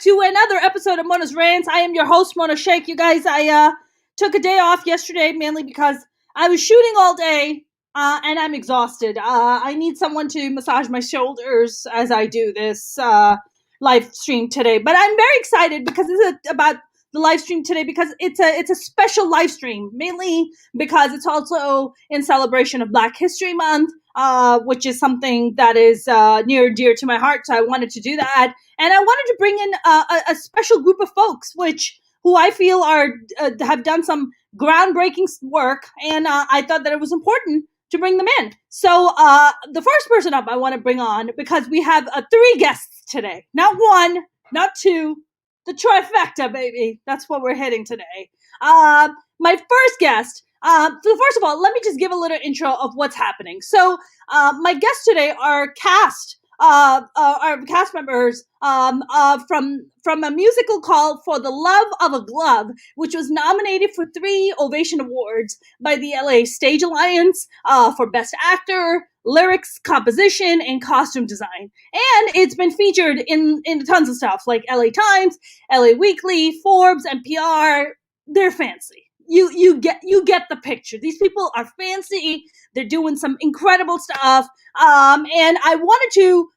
to another episode of Mona's Rants. I am your host, Mona Shaikh. You guys, I took a day off yesterday mainly because I was shooting all day and I'm exhausted. I need someone to massage my shoulders as I do this live stream today. But I'm very excited because this is about the live stream today because it's a special live stream, mainly because it's also in celebration of Black History Month, which is something that is near and dear to my heart. So I wanted to do that, and I wanted to bring in a special group of folks, who I feel have done some groundbreaking work, and I thought that it was important to bring them in. So the first person up I want to bring on, because we have 3 guests today, not one, not two. The trifecta, baby. That's what we're hitting today. My first guest. So first of all, let me just give a little intro of what's happening. So my guests today are cast members from a musical called For the Love of a Glove, which was nominated for 3 Ovation Awards by the LA Stage Alliance for Best Actor, Lyrics, Composition, and Costume Design. And it's been featured in tons of stuff like LA Times, LA Weekly, Forbes, NPR. They're fancy. You get the picture. These people are fancy. They're doing some incredible stuff. And I wanted to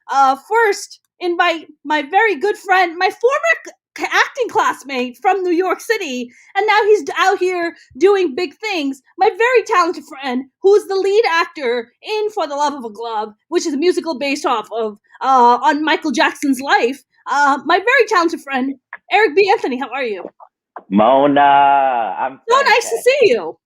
first invite my very good friend, my former acting classmate from New York City, and now he's out here doing big things. My very talented friend, who's the lead actor in For the Love of a Glove, which is a musical based off of on Michael Jackson's life. My very talented friend, Eric B. Anthony. How are you? Mona, I'm so nice to see you.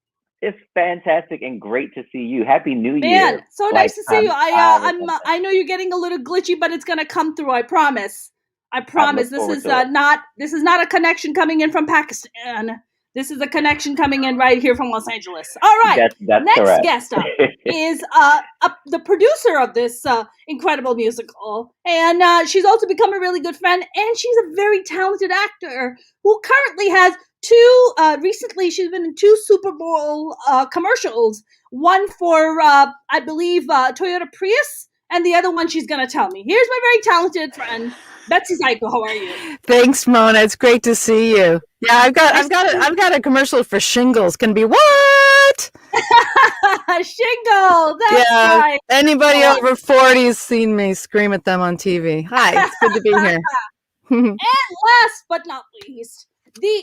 It's fantastic and great to see you. Happy New Year. Man, so nice to see you. I know you're getting a little glitchy, but it's gonna come through. I promise. This is not a connection coming in from Pakistan. This is a connection coming in right here from Los Angeles. All right. That's next correct. Guest up is the producer of this incredible musical, and she's also become a really good friend, and she's a very talented actor who currently has 2. Recently, she's been in 2 Super Bowl commercials. One for I believe Toyota Prius, and the other one she's gonna tell me. Here's my very talented friend, Betsy Zajko. How are you? Thanks, Mona. It's great to see you. Yeah, I've got a commercial for shingles. Can be what? Shingle. That's right. Anybody over 40 has seen me scream at them on TV. Hi, it's good to be here. And last but not least, the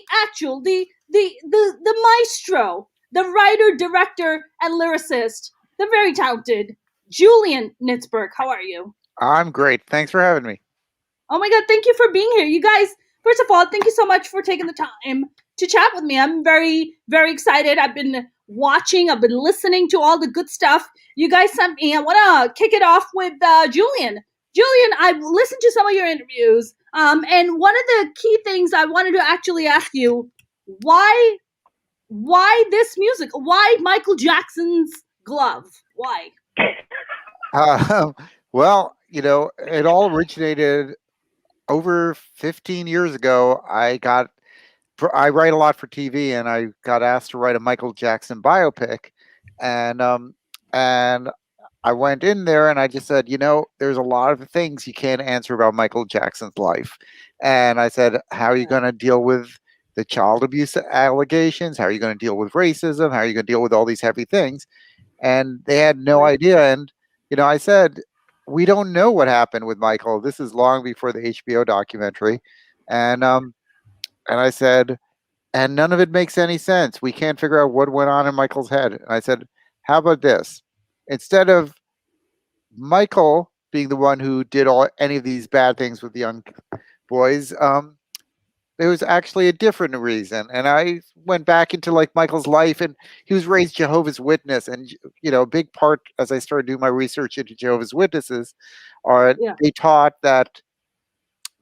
maestro, the writer, director, and lyricist, the very talented Julien Nitzberg. How are you? I'm great. Thanks for having me. Oh my God, thank you for being here. You guys, first of all, thank you so much for taking the time to chat with me. I'm very, very excited. I've been listening to all the good stuff you guys sent me. I want to kick it off with Julien. Julien, I've listened to some of your interviews, and one of the key things I wanted to actually ask you, why this music? Why Michael Jackson's glove? Why? Well, it all originated over 15 years ago. I write a lot for TV, and I got asked to write a Michael Jackson biopic, and I went in there and I just said, there's a lot of things you can't answer about Michael Jackson's life. And I said, how are you going to deal with the child abuse allegations? How are you going to deal with racism? How are you going to deal with all these heavy things? And they had no idea. And, I said, we don't know what happened with Michael. This is long before the HBO documentary. And I said, and none of it makes any sense. We can't figure out what went on in Michael's head. And I said, how about this? Instead of Michael being the one who did any of these bad things with the young boys, there was actually a different reason. And I went back into Michael's life, and he was raised Jehovah's Witness. And, a big part, as I started doing my research into Jehovah's Witnesses, they taught that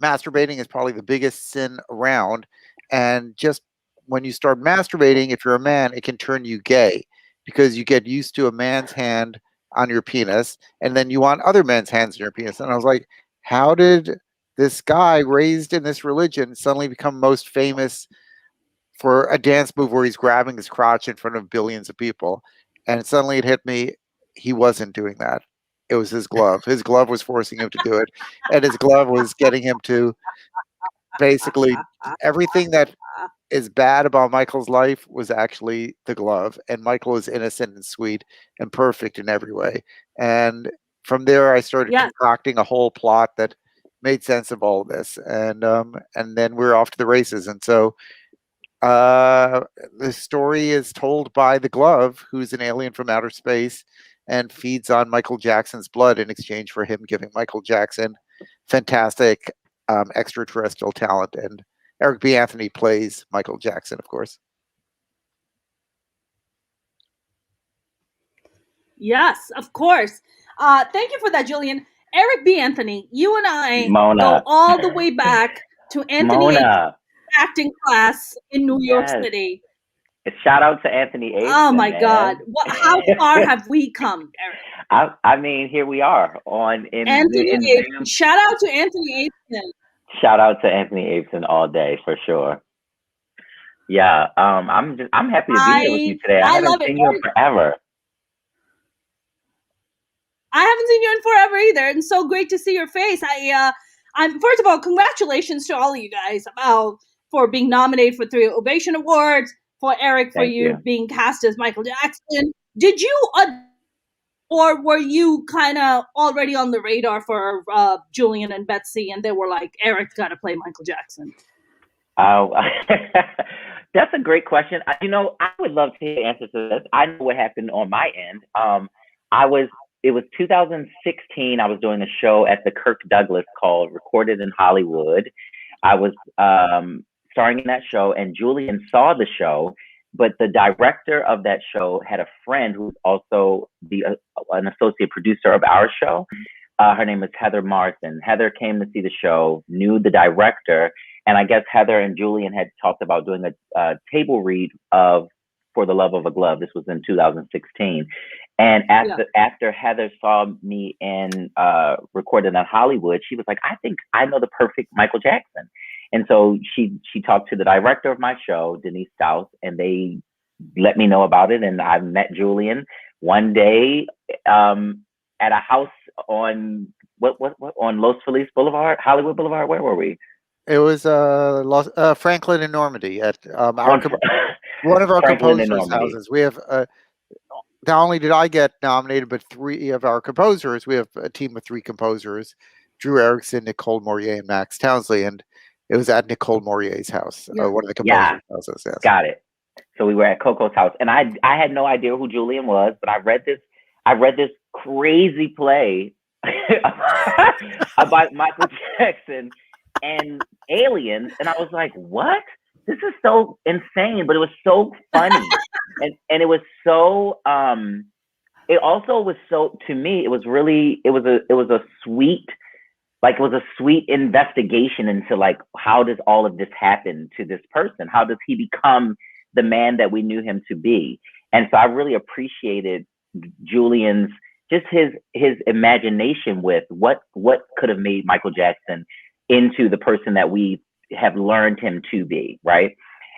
masturbating is probably the biggest sin around. And just when you start masturbating, if you're a man, it can turn you gay because you get used to a man's hand on your penis, and then you want other men's hands on your penis. And I was like, how did this guy raised in this religion suddenly become most famous for a dance move where he's grabbing his crotch in front of billions of people? And suddenly it hit me, he wasn't doing that. It was his glove. His glove was forcing him to do it. And his glove was getting him to basically everything that is bad about Michael's life was actually the glove, and Michael is innocent and sweet and perfect in every way. And from there, I started Yes. concocting a whole plot that made sense of all of this, and then we're off to the races. And so the story is told by the glove, who's an alien from outer space and feeds on Michael Jackson's blood in exchange for him giving Michael Jackson fantastic extraterrestrial talent. And Eric B. Anthony plays Michael Jackson, of course. Yes, of course. Thank you for that, Julien. Eric B. Anthony, you and I Mona. go all the way back to Anthony Mona. acting class in New York Yes. City. Shout out to Anthony Abeson, Oh my man. God! How far have we come, Eric? I mean, here we are Shout out to Anthony Abeson. Shout out to Anthony Abeson all day for sure. Yeah, I'm happy to be here with you today. I haven't seen you in forever. I haven't seen you in forever either, and so great to see your face. I'm first of all, congratulations to all of you guys for being nominated for 3 Ovation Awards. For Eric, for you being cast as Michael Jackson. Did you, or were you kind of already on the radar for Julien and Betsy, and they were like, Eric's got to play Michael Jackson? Oh, that's a great question. I would love to hear the answer to this. I know what happened on my end. It was 2016. I was doing a show at the Kirk Douglas called Recorded in Hollywood. I was starring in that show, and Julien saw the show, but the director of that show had a friend who's also an associate producer of our show. Her name is Heather Martin. Heather came to see the show, knew the director, and I guess Heather and Julien had talked about doing a table read of For the Love of a Glove. This was in 2016. And after Heather saw me in Recorded in Hollywood, she was like, I think I know the perfect Michael Jackson. And so she talked to the director of my show, Denise South, and they let me know about it. And I met Julien one day at a house on on Los Feliz Boulevard, Hollywood Boulevard. Where were we? It was Franklin and Normandy at one of our composers' houses. We have not only did I get nominated, but 3 of our composers. We have a team of 3 composers: Drew Erickson, Nicole Morier, and Max Townsley. And it was at Nicole Morier's house, one of the composers' houses. Yes. Got it. So we were at Coco's house, and I had no idea who Julien was, but I read this crazy play about Michael Jackson and aliens, and I was like, what? This is so insane, but it was so funny. and it was so it also was so, to me, it was a sweet, like, it was a sweet investigation into, like, how does all of this happen to this person? How does he become the man that we knew him to be? And so I really appreciated Julien's, just his imagination with what could have made Michael Jackson into the person that we have learned him to be, right?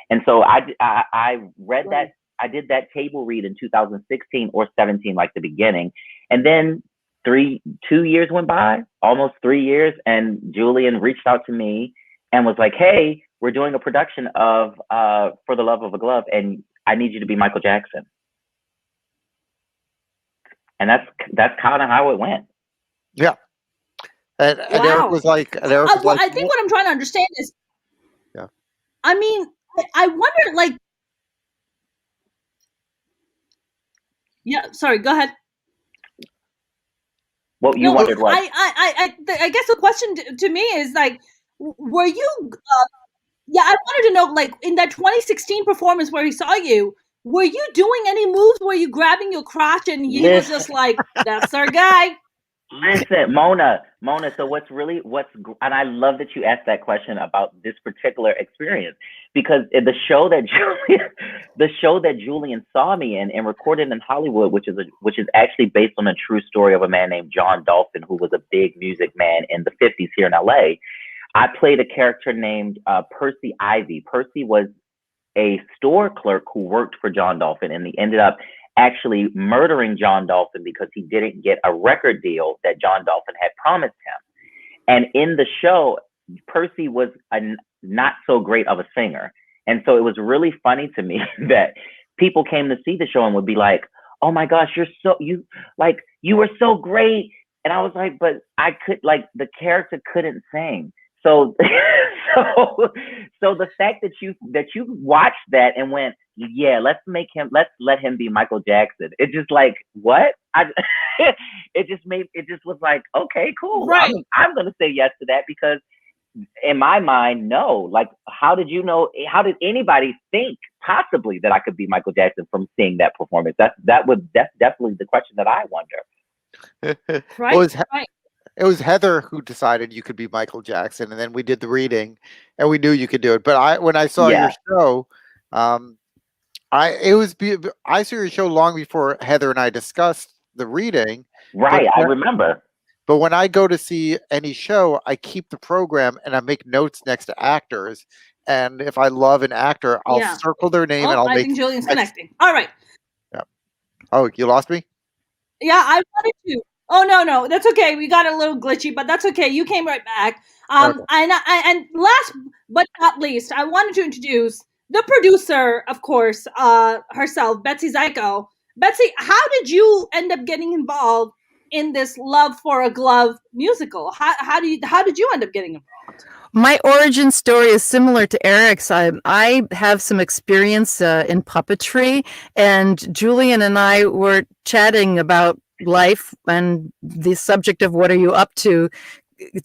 And so I read that, I did that table read in 2016 or 17, like the beginning. And then 2 years went by, almost 3 years, and Julien reached out to me and was like, hey, we're doing a production of For the Love of a Glove, and I need you to be Michael Jackson. And that's kind of how it went. Yeah. And Eric was like, I think what I'm trying to understand is, yeah. I mean, I wonder, like, yeah, sorry, go ahead. Well, you wondered what? I guess the question to me is, like, were you, I wanted to know, like, in that 2016 performance where he saw you, were you doing any moves? Were you grabbing your crotch and he was just like, that's our guy? Listen, Mona, so and I love that you asked that question about this particular experience, because the show that Julien saw me in Recorded in Hollywood, which is actually based on a true story of a man named John Dolphin, who was a big music man in the 50s here in LA. I played a character named Percy Ivy. Percy was a store clerk who worked for John Dolphin, and he ended up actually murdering John Dolphin because he didn't get a record deal that John Dolphin had promised him. And in the show, Percy was not so great of a singer. And so it was really funny to me that people came to see the show and would be like, "Oh my gosh, you were so great." And I was like, "But I could, like, the character couldn't sing." So so the fact that you watched that and went, "Yeah, let's let him be Michael Jackson." It just, like, what? It just was like, "Okay, cool. Right. I'm going to say yes to that," because in my mind, no. Like, how did anybody think possibly that I could be Michael Jackson from seeing that performance? That's definitely the question that I wonder. Right. It was Heather who decided you could be Michael Jackson, and then we did the reading, and we knew you could do it. But when I saw your show, I saw your show long before Heather and I discussed the reading. Right, I remember. But when I go to see any show, I keep the program and I make notes next to actors. And if I love an actor, I'll circle their name and I'll I think Julien's connecting. All right. Yeah. Oh, you lost me? Yeah, I wanted to. Oh no, that's okay. We got a little glitchy, but that's okay. You came right back. Okay. And last but not least, I wanted to introduce the producer, of course, herself, Betsy Zajko. Betsy, how did you end up getting involved in this Love for a Glove musical? How did you end up getting involved? My origin story is similar to Eric's. I have some experience in puppetry, and Julien and I were chatting about life, and the subject of what are you up to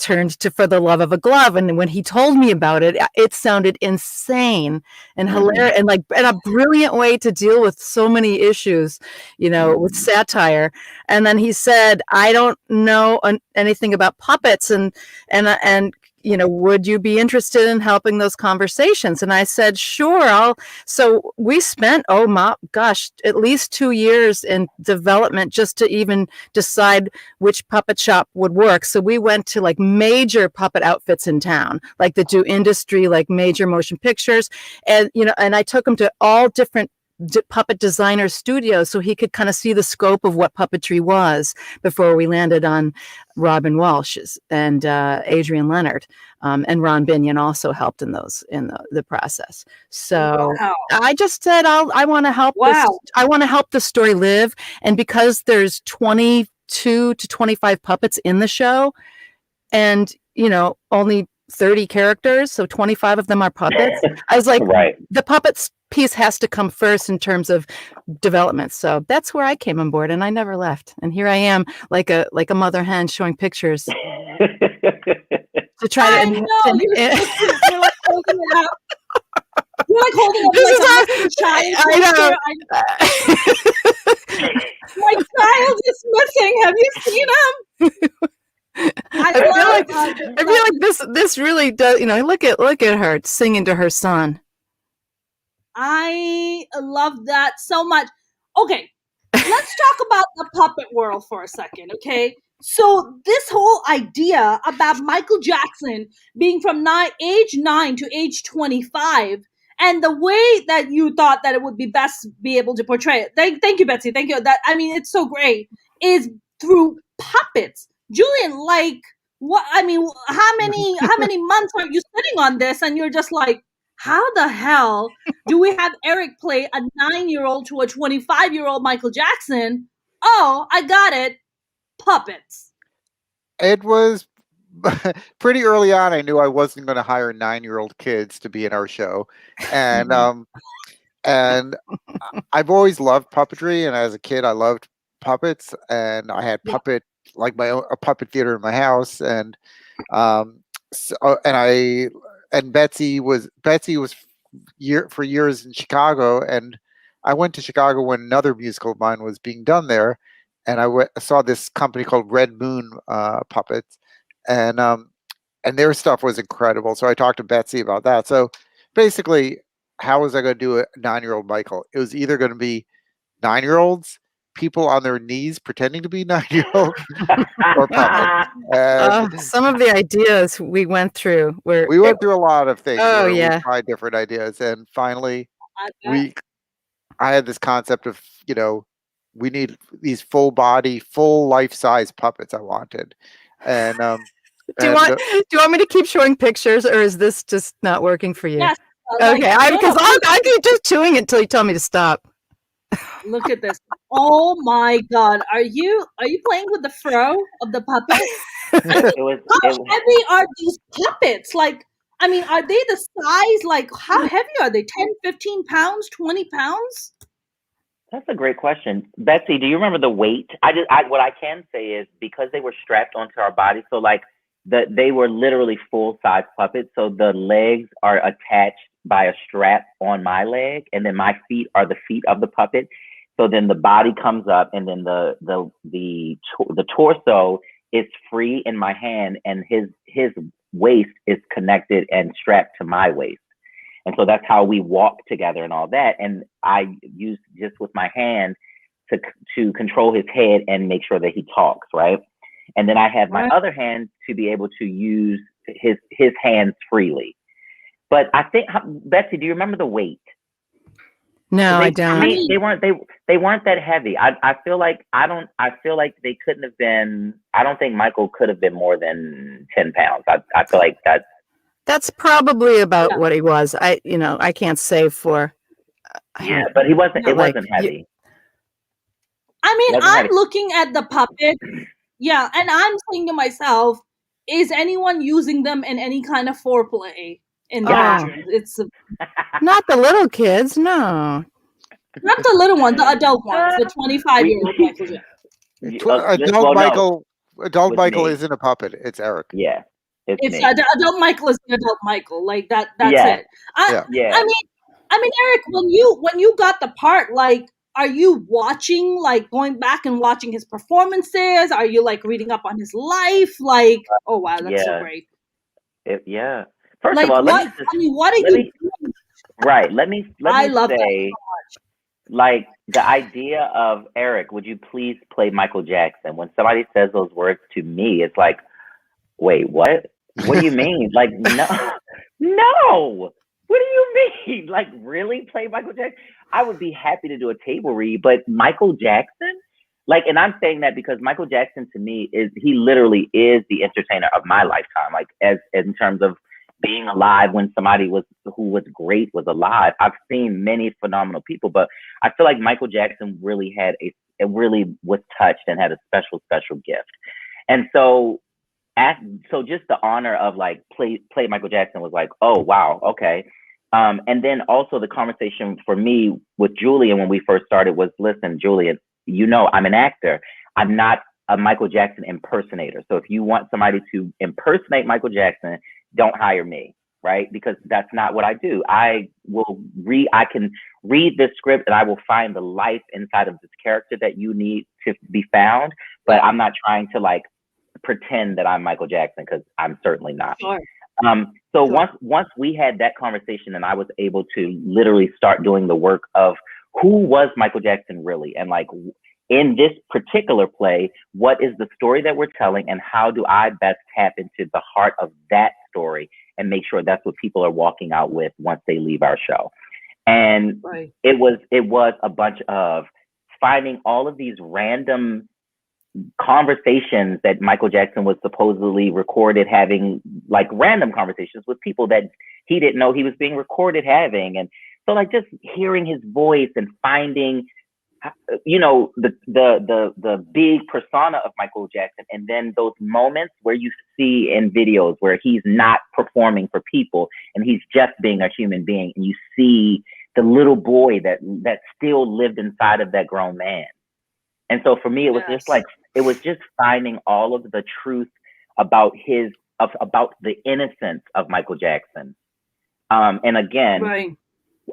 turned to For the Love of a Glove. And when he told me about it, it sounded insane and hilarious and a brilliant way to deal with so many issues, with satire. And then he said, "I don't know anything about puppets, and would you be interested in helping those conversations?" And I said, "Sure, So we spent, at least 2 years in development just to even decide which puppet shop would work. So we went to like major puppet outfits in town, like that do industry, like major motion pictures. And, and I took him to all different puppet designer studios so he could kind of see the scope of what puppetry was before we landed on Robin Walsh's and Adrian Leonard, and Ron Binion also helped in the process. So I just said I want to help I want to help the story live, and because there's 22 to 25 puppets in the show, and only 30 characters, so 25 of them are puppets. I was like, the puppets piece has to come first in terms of development. So that's where I came on board, and I never left. And here I am, like a mother hen, showing pictures to try to. You're like holding it up. You're like holding up like a child. I know. My child is missing. Have you seen him? I feel like this really does. Look at her singing to her son. I love that so much. Okay, let's talk about the puppet world for a second, okay? So this whole idea about Michael Jackson being from age 9 to age 25, and the way that you thought that it would be best to be able to portray it. Thank you, Betsy. Thank you. It's so great. Is through puppets. Julien, like, what? I mean, how many months are you sitting on this, and you're just like, how the hell do we have Eric play a 9-year-old to a 25-year-old Michael Jackson? Oh, I got it. Puppets. It was pretty early on. I knew I wasn't going to hire 9-year-old kids to be in our show. And and I've always loved puppetry. And as a kid, I loved puppets. And I had a puppet theater in my house. And Betsy was for years in Chicago, and I went to Chicago when another musical of mine was being done there, and I saw this company called Red Moon Puppets, and their stuff was incredible. So I talked to Betsy about that. So basically, how was I going to do a 9-year-old Michael? It was either going to be 9-year-olds, people on their knees pretending to be 9-year-olds, or puppets. Some of the ideas we went through we went through a lot of things. Oh, we tried different ideas, and finally, I had this concept of we need these full body, full life size puppets. I wanted, and Do you want me to keep showing pictures, or is this just not working for you? Yes. Okay, because I'll keep just chewing it until you tell me to stop. Look at this. Oh my God. Are you playing with the fro of the puppet? I mean, how heavy are these puppets? Like, I mean, are they the size? Like, how heavy are they? 10, 15 pounds, 20 pounds? That's a great question. Betsy, do you remember the weight? What I can say is because they were strapped onto our bodies, so like they were literally full-size puppets. So the legs are attached by a strap on my leg, and then my feet are the feet of the puppet. So then the body comes up, and then the torso is free in my hand, and his waist is connected and strapped to my waist. And so that's how we walk together and all that. And I use just with my hand to control his head and make sure that he talks, right? And then I have my other hand to be able to use his hands freely. But I think, Betsy, do you remember the weight? No, I don't. They weren't that heavy. I feel like they couldn't have been. I don't think Michael could have been more than 10 pounds. I feel like that's probably about what he was. I can't say for. Yeah, but he wasn't. It wasn't heavy. I mean, I'm looking at the puppet. Yeah, and I'm saying to myself, is anyone using them in any kind of foreplay in the bedroom? It's not the little kids, no. Not the little ones, the adult ones, the 25-year-old Michael. Adult Michael isn't a puppet. It's Eric. Yeah. It's adult Michael is the adult Michael. Like that's it. I mean, Eric, when you got the part, like, are you watching, like, going back and watching his performances? Are you like reading up on his life? Like, oh wow, that's so great. First of all, what are you doing? Right. Let me love say, that so much. Like, the idea of, Eric, would you please play Michael Jackson? When somebody says those words to me, it's like, wait, what? What do you mean? Like, no. What do you mean? Like, really play Michael Jackson? I would be happy to do a table read, but Michael Jackson? Like, and I'm saying that because Michael Jackson to me he literally is the entertainer of my lifetime. Like, as in terms of being alive when somebody who was great was alive. I've seen many phenomenal people, but I feel like Michael Jackson really it really was touched and had a special, special gift. And so, so just the honor of like play Michael Jackson was like, oh wow, okay. And then also the conversation for me with Julien when we first started was, listen, Julien, I'm an actor. I'm not a Michael Jackson impersonator. So if you want somebody to impersonate Michael Jackson, don't hire me, right? Because that's not what I do. I can read this script and I will find the life inside of this character that you need to be found. But I'm not trying to like pretend that I'm Michael Jackson, because I'm certainly not. Sure. Once we had that conversation and I was able to literally start doing the work of who was Michael Jackson really, and like in this particular play, what is the story that we're telling, and how do I best tap into the heart of that story and make sure that's what people are walking out with once they leave our show. And it was a bunch of finding all of these random conversations that Michael Jackson was supposedly recorded having, like random conversations with people that he didn't know he was being recorded having. And so like just hearing his voice and finding, the big persona of Michael Jackson, and then those moments where you see in videos where he's not performing for people and he's just being a human being, and you see the little boy that still lived inside of that grown man. And so for me, it was just finding all of the truth about about the innocence of Michael Jackson. And again,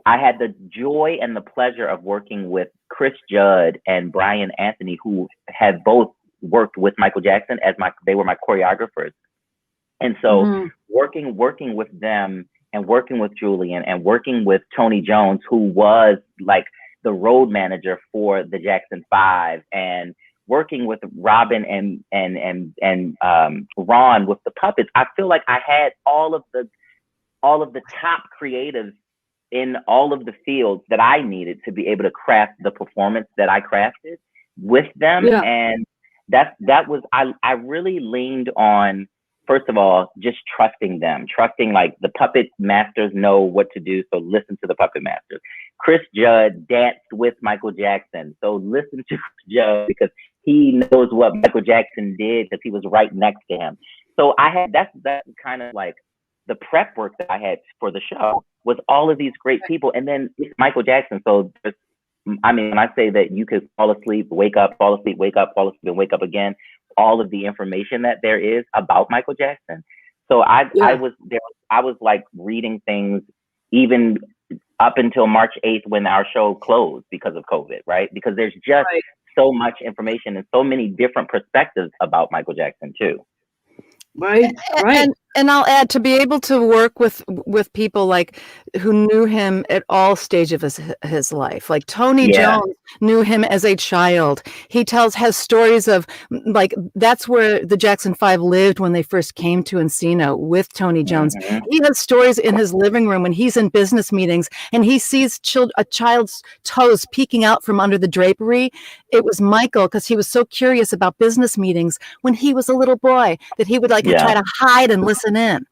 I had the joy and the pleasure of working with Chris Judd and Brian Anthony, who had both worked with Michael Jackson they were my choreographers. And so working with them and working with Julien and working with Tony Jones, who was like the road manager for the Jackson 5, and working with Robin and Ron with the puppets, I feel like I had all of the top creatives in all of the fields that I needed to be able to craft the performance that I crafted with them. Yeah. And that was, I really leaned on first of all, just trusting them, trusting like the puppet masters know what to do. So listen to the puppet masters. Chris Judd danced with Michael Jackson. So listen to Chris Judd because he knows what Michael Jackson did because he was right next to him. So that's kind of like the prep work that I had for the show was all of these great people. And then it's Michael Jackson. So I mean, when I say that you could fall asleep, wake up, fall asleep, wake up, fall asleep, and wake up again, all of the information that there is about Michael Jackson. So I was like reading things even up until March 8th when our show closed because of COVID, right? Because there's just so much information and so many different perspectives about Michael Jackson too. Right. And I'll add, to be able to work with people like who knew him at all stages of his life. Like Tony Jones knew him as a child. He has stories of like, that's where the Jackson 5 lived when they first came to Encino with Tony Jones. Mm-hmm. He has stories in his living room when he's in business meetings and he sees a child's toes peeking out from under the drapery. It was Michael, because he was so curious about business meetings when he was a little boy that he would try to hide and listen in.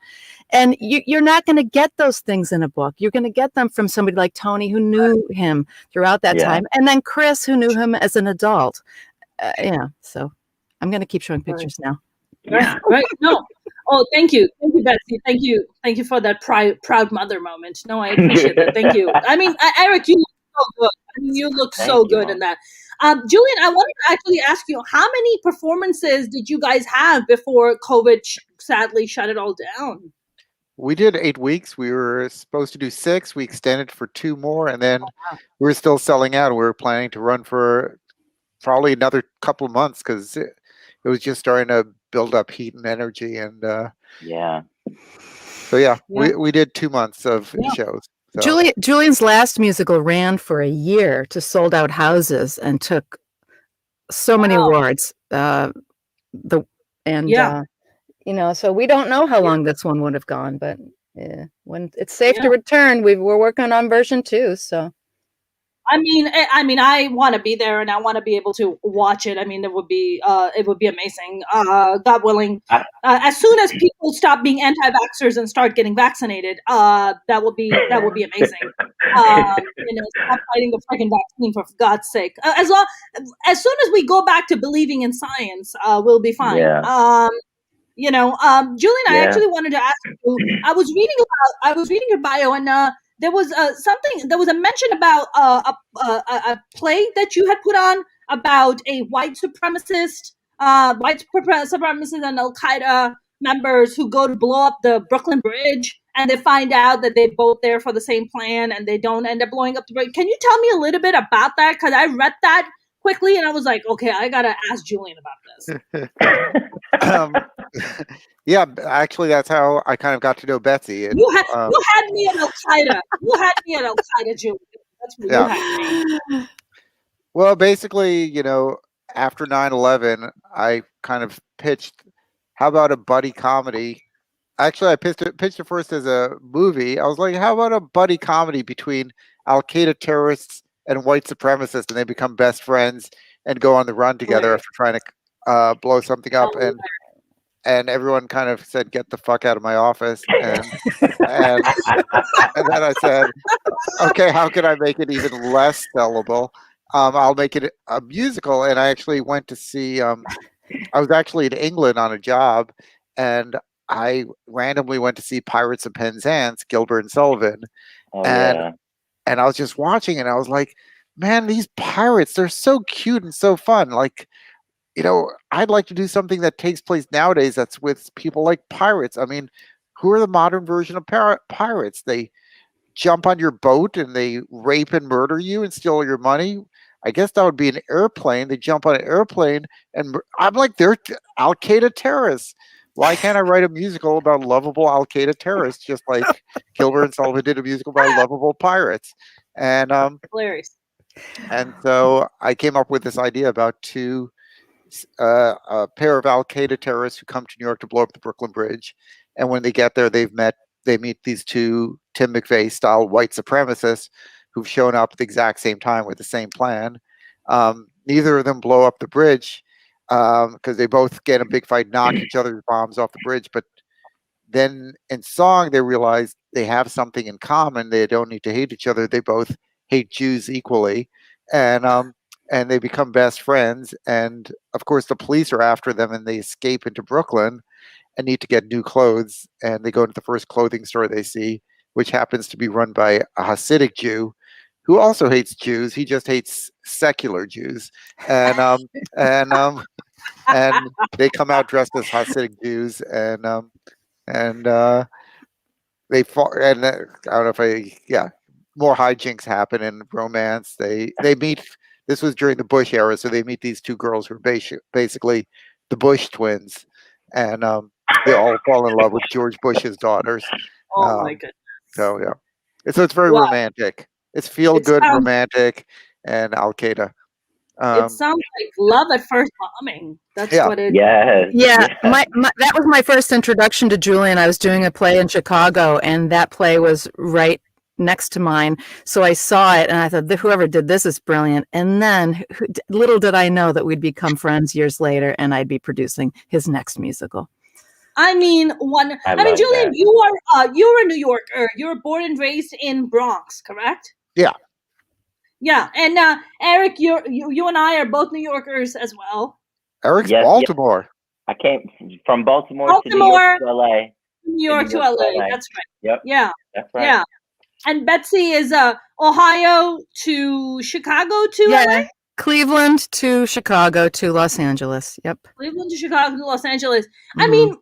And you're not going to get those things in a book. You're going to get them from somebody like Tony, who knew him throughout that time, and then Chris, who knew him as an adult. So I'm going to keep showing pictures now. Right. No. Oh, thank you, Betsy. Thank you for that proud mother moment. No, I appreciate that. Thank you. I mean, Eric, you look so good. I mean, you look so good in that. Julien, I wanted to actually ask you, how many performances did you guys have before COVID sadly shut it all down? We did 8 weeks. We were supposed to do 6. We extended for 2 more, and then we were still selling out. We were planning to run for probably another couple of months because it was just starting to build up heat and energy. And we did 2 months of shows. So. Julien's last musical ran for a year to sold out houses and took so many awards. So we don't know how long this one would have gone, but when it's safe to return, we're working on version 2. So. I mean, I want to be there and I want to be able to watch it. I mean, it would be amazing. God willing, as soon as people stop being anti-vaxxers and start getting vaccinated, that will be amazing. Stop fighting the freaking vaccine for God's sake. As soon as we go back to believing in science, we'll be fine. Yeah. Julien, I actually wanted to ask you. I was reading your bio and. There was a mention about a play that you had put on about a white supremacist and Al-Qaeda members who go to blow up the Brooklyn Bridge, and they find out that they're both there for the same plan, and they don't end up blowing up the bridge. Can you tell me a little bit about that? Because I read that quickly, and I was like, okay, I got to ask Julien about this. Yeah, actually, that's how I kind of got to know Betsy. You had me at Al-Qaeda. Julien. That's what you had me. Well, basically, after 9/11, I kind of pitched, how about a buddy comedy? Actually, I pitched it first as a movie. I was like, how about a buddy comedy between Al-Qaeda terrorists and white supremacists, and they become best friends and go on the run together after trying to blow something up. And everyone kind of said, get the fuck out of my office. And then I said, okay, how can I make it even less sellable? I'll make it a musical. And I actually went to see, I was actually in England on a job, and I randomly went to see Pirates of Penzance, Gilbert and Sullivan. And I was just watching, and I was like, man, these pirates, they're so cute and so fun. Like, I'd like to do something that takes place nowadays that's with people like pirates. I mean, who are the modern version of pirates? They jump on your boat and they rape and murder you and steal all your money. I guess that would be an airplane. They jump on an airplane, and I'm like, they're Al-Qaeda terrorists. Why can't I write a musical about lovable Al-Qaeda terrorists, just like Gilbert and Sullivan did a musical about lovable pirates? And hilarious. And so I came up with this idea about a pair of Al-Qaeda terrorists who come to New York to blow up the Brooklyn Bridge. And when they get there, they meet these 2 Tim McVeigh style white supremacists who've shown up at the exact same time with the same plan. Neither of them blow up the bridge. because they both get in a big fight, knock each other's bombs off the bridge. But then in song, they realize they have something in common. They don't need to hate each other. They both hate Jews equally, and they become best friends. And of course, the police are after them, and they escape into Brooklyn and need to get new clothes. And they go to the first clothing store they see, which happens to be run by a Hasidic Jew who also hates Jews. He just hates secular Jews, and and they come out dressed as Hasidic Jews, and they fall. And I don't know if more hijinks happen in romance. They meet. This was during the Bush era, so they meet these two girls who are basically the Bush twins, and they all fall in love with George Bush's daughters. Oh my goodness! So so it's very romantic. It's feel good, romantic, and Al Qaeda. It sounds like love at first bombing. That's what it. Yes. Yeah, that was my first introduction to Julien. I was doing a play in Chicago, and that play was right next to mine. So I saw it, and I thought, whoever did this is brilliant. And then, little did I know that we'd become friends years later, and I'd be producing his next musical. I mean, Julien, you're a New Yorker. You were born and raised in Bronx, correct? Yeah. Yeah, and Eric, you and I are both New Yorkers as well. Eric's Baltimore. I came from Baltimore to New York to LA. New York to LA. That's right. Yep. Yeah. That's right. Yeah. And Betsy is Ohio to Chicago to LA? Cleveland to Chicago to Los Angeles. Yep. Cleveland to Chicago to Los Angeles. Mm-hmm. I mean,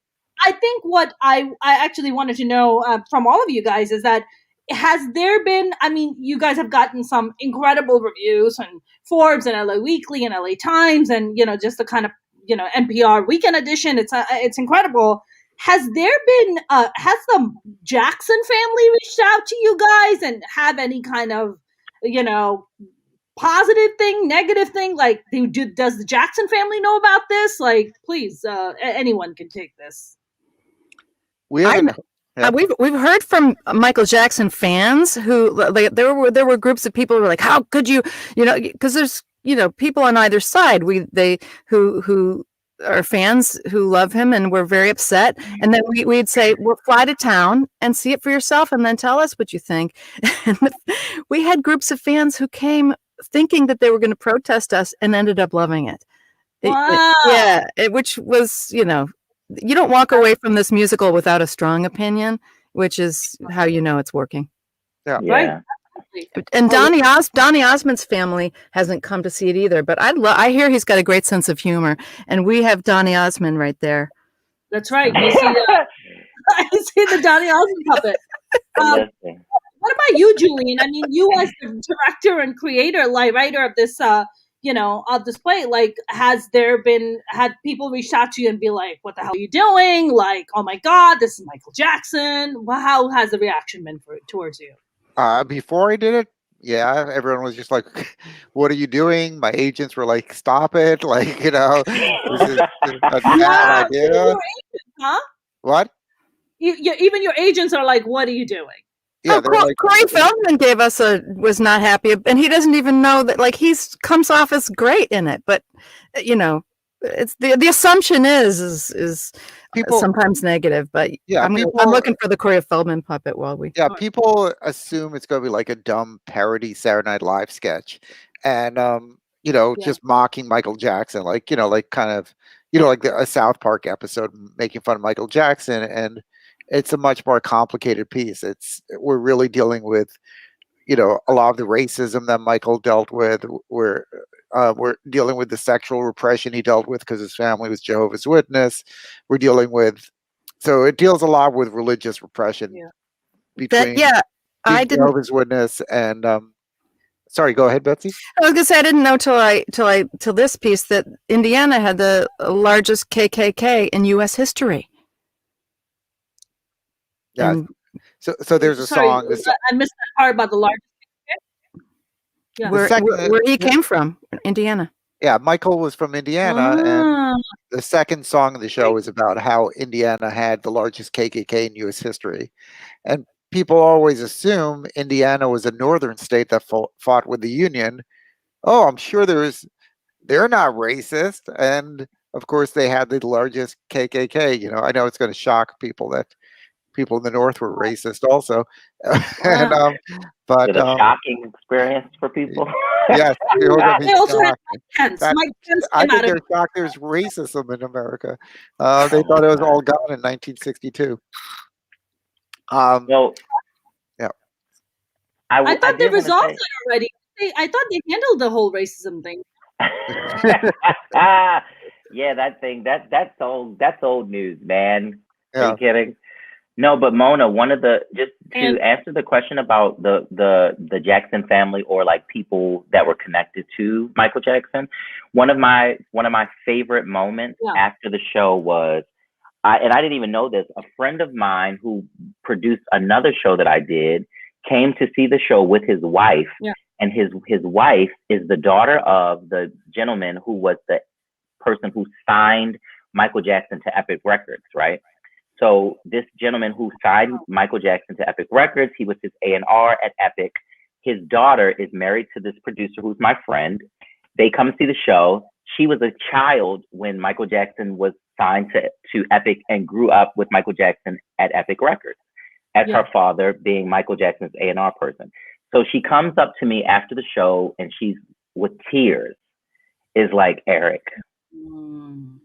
I think what I actually wanted to know from all of you guys is that has there been, I mean, you guys have gotten some incredible reviews on Forbes and LA Weekly and LA Times and, just the kind of, NPR Weekend Edition. It's incredible. Has there been, has the Jackson family reached out to you guys and have any kind of, positive thing, negative thing? Like, does the Jackson family know about this? Like, please, anyone can take this. We've heard from Michael Jackson fans who there were groups of people who were like, how could you, because there's people on either side who are fans who love him and we're very upset, and then we'd say, well, fly to town and see it for yourself and then tell us what you think. And we had groups of fans who came thinking that they were going to protest us and ended up loving it. Wow. Which was, you don't walk away from this musical without a strong opinion, which is how it's working. Yeah. Right. And Donny Osmond's family hasn't come to see it either, but I hear he's got a great sense of humor, and we have Donny Osmond right there. That's right. You see the Donny Osmond puppet. What about you, Julien? I mean, you as the director and creator, writer of this, of this play, like, had people reached out to you and be like, what the hell are you doing? Like, oh my God, this is Michael Jackson. Well, how has the reaction been towards you? Before I did it, everyone was just like, what are you doing? My agents were like, stop it. Like, this is a bad idea. Your agents, huh? What? Even your agents are like, what are you doing? Yeah, Corey Feldman was not happy, and he doesn't even know that. Like, comes off as great in it, but it's the assumption is people sometimes negative. But I'm looking for the Corey Feldman puppet while we. Yeah, people assume it's going to be like a dumb parody Saturday Night Live sketch, and just mocking Michael Jackson, like kind of like a South Park episode making fun of Michael Jackson, and it's a much more complicated piece. We're really dealing with, a lot of the racism that Michael dealt with. We're dealing with the sexual repression he dealt with because his family was Jehovah's Witness. We're dealing with, so it deals a lot with religious repression between Jehovah's Witness and. Sorry, go ahead, Betsy. I was gonna say I didn't know till this piece that Indiana had the largest KKK in U.S. history. Yeah. And, so there's a song. I missed that part about the largest. Yeah. Where he came from, Indiana. Yeah, Michael was from Indiana, and the second song of the show is about how Indiana had the largest KKK in U.S. history, and people always assume Indiana was a northern state that fought with the Union. Oh, I'm sure there is. they're not racist. And of course, they had the largest KKK. You know, I know it's going to shock people that people in the North were racist also. And Wow. but With a shocking experience for people. yes, they're going to be They also had shocked. Mike Pence. That, Mike Pence I came think out of they're shocked there's racism in America. They Oh my thought it was God. all gone in 1962. Well, Yeah. I thought they did want to resolved say. it already. I thought they handled the whole racism thing. Yeah, that thing that's old news, man. Are Yeah. you kidding? No, but Mona, one of the just to And answer the question about the Jackson family or like people that were connected to Michael Jackson, one of my favorite moments yeah, after the show was and I didn't even know this. A friend of mine who produced another show that I did came to see the show with his wife, yeah, and his wife is the daughter of the gentleman who was the person who signed Michael Jackson to Epic Records, right? So this gentleman who signed Michael Jackson to Epic Records, he was his A&R at Epic. His daughter is married to this producer who's my friend. They come see the show. She was a child when Michael Jackson was signed to Epic and grew up with Michael Jackson at Epic Records, as yeah. her father being Michael Jackson's A&R person. So she comes up to me after the show and she's with tears, is like, Eric, Mm.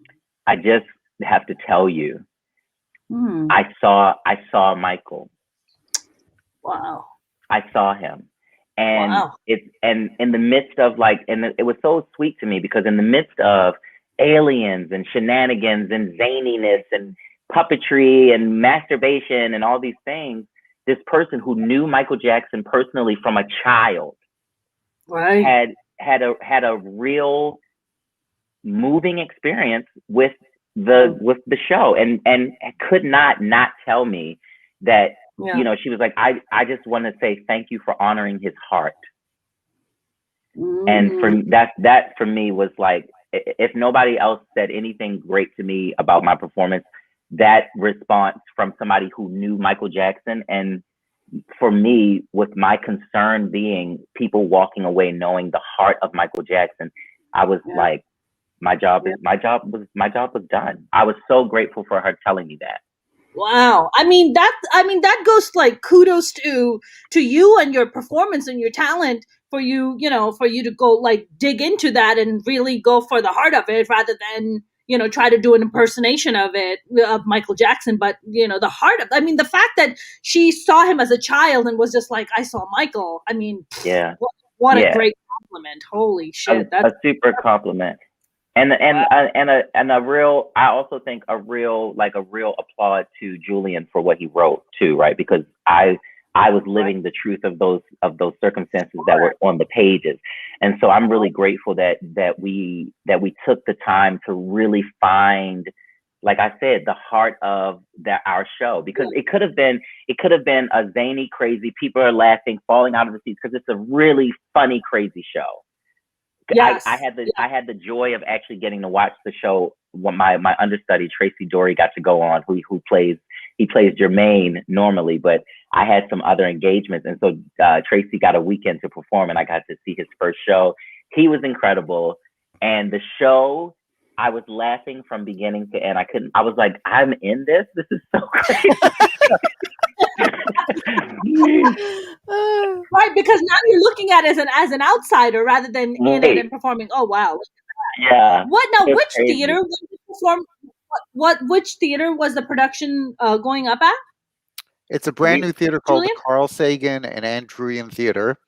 I just have to tell you, Mm. I saw Michael. Wow. I saw him. And Wow. and in the midst of like, and it was so sweet to me because in the midst of aliens and shenanigans and zaniness and puppetry and masturbation and all these things, this person who knew Michael Jackson personally from a child Right. had a real moving experience with the show and could not tell me that, Yeah. you know, she was like, I just want to say thank you for honoring his heart. And for that for me was like, if nobody else said anything great to me about my performance, that response from somebody who knew Michael Jackson, and for me, with my concern being people walking away knowing the heart of Michael Jackson, I was Yeah. like, my job was done. I was so grateful for her telling me that. Wow. I mean that goes like kudos to you and your performance and your talent for you, for you to go like dig into that and really go for the heart of it rather than, try to do an impersonation of it of Michael Jackson, but the heart of, I mean, the fact that she saw him as a child and was just like, I saw Michael. I mean, Yeah. what a Yeah. great compliment. Holy shit. A super compliment. And a real, I also think a real applaud to Julien for what he wrote too, right? Because I was living the truth of those circumstances that were on the pages, and so I'm really grateful that we took the time to really find, like I said, the heart of our show, because it could have been a zany, crazy, people are laughing, falling out of the seats, because it's a really funny, crazy show. Yes. I had the joy of actually getting to watch the show when my understudy Tracy Dorey got to go on, who plays Jermaine normally, but I had some other engagements, and so Tracy got a weekend to perform, and I got to see his first show. He was incredible, and the show, I was laughing from beginning to end. I was like, I'm in this. This is so crazy. Right, because now you're looking at it as an outsider rather than in it and performing. Oh wow! Yeah. What now? It's Which crazy. theater was you perform? Which theater was the production going up at? It's a brand new theater called Julien? the Carl Sagan and Andrean Theater.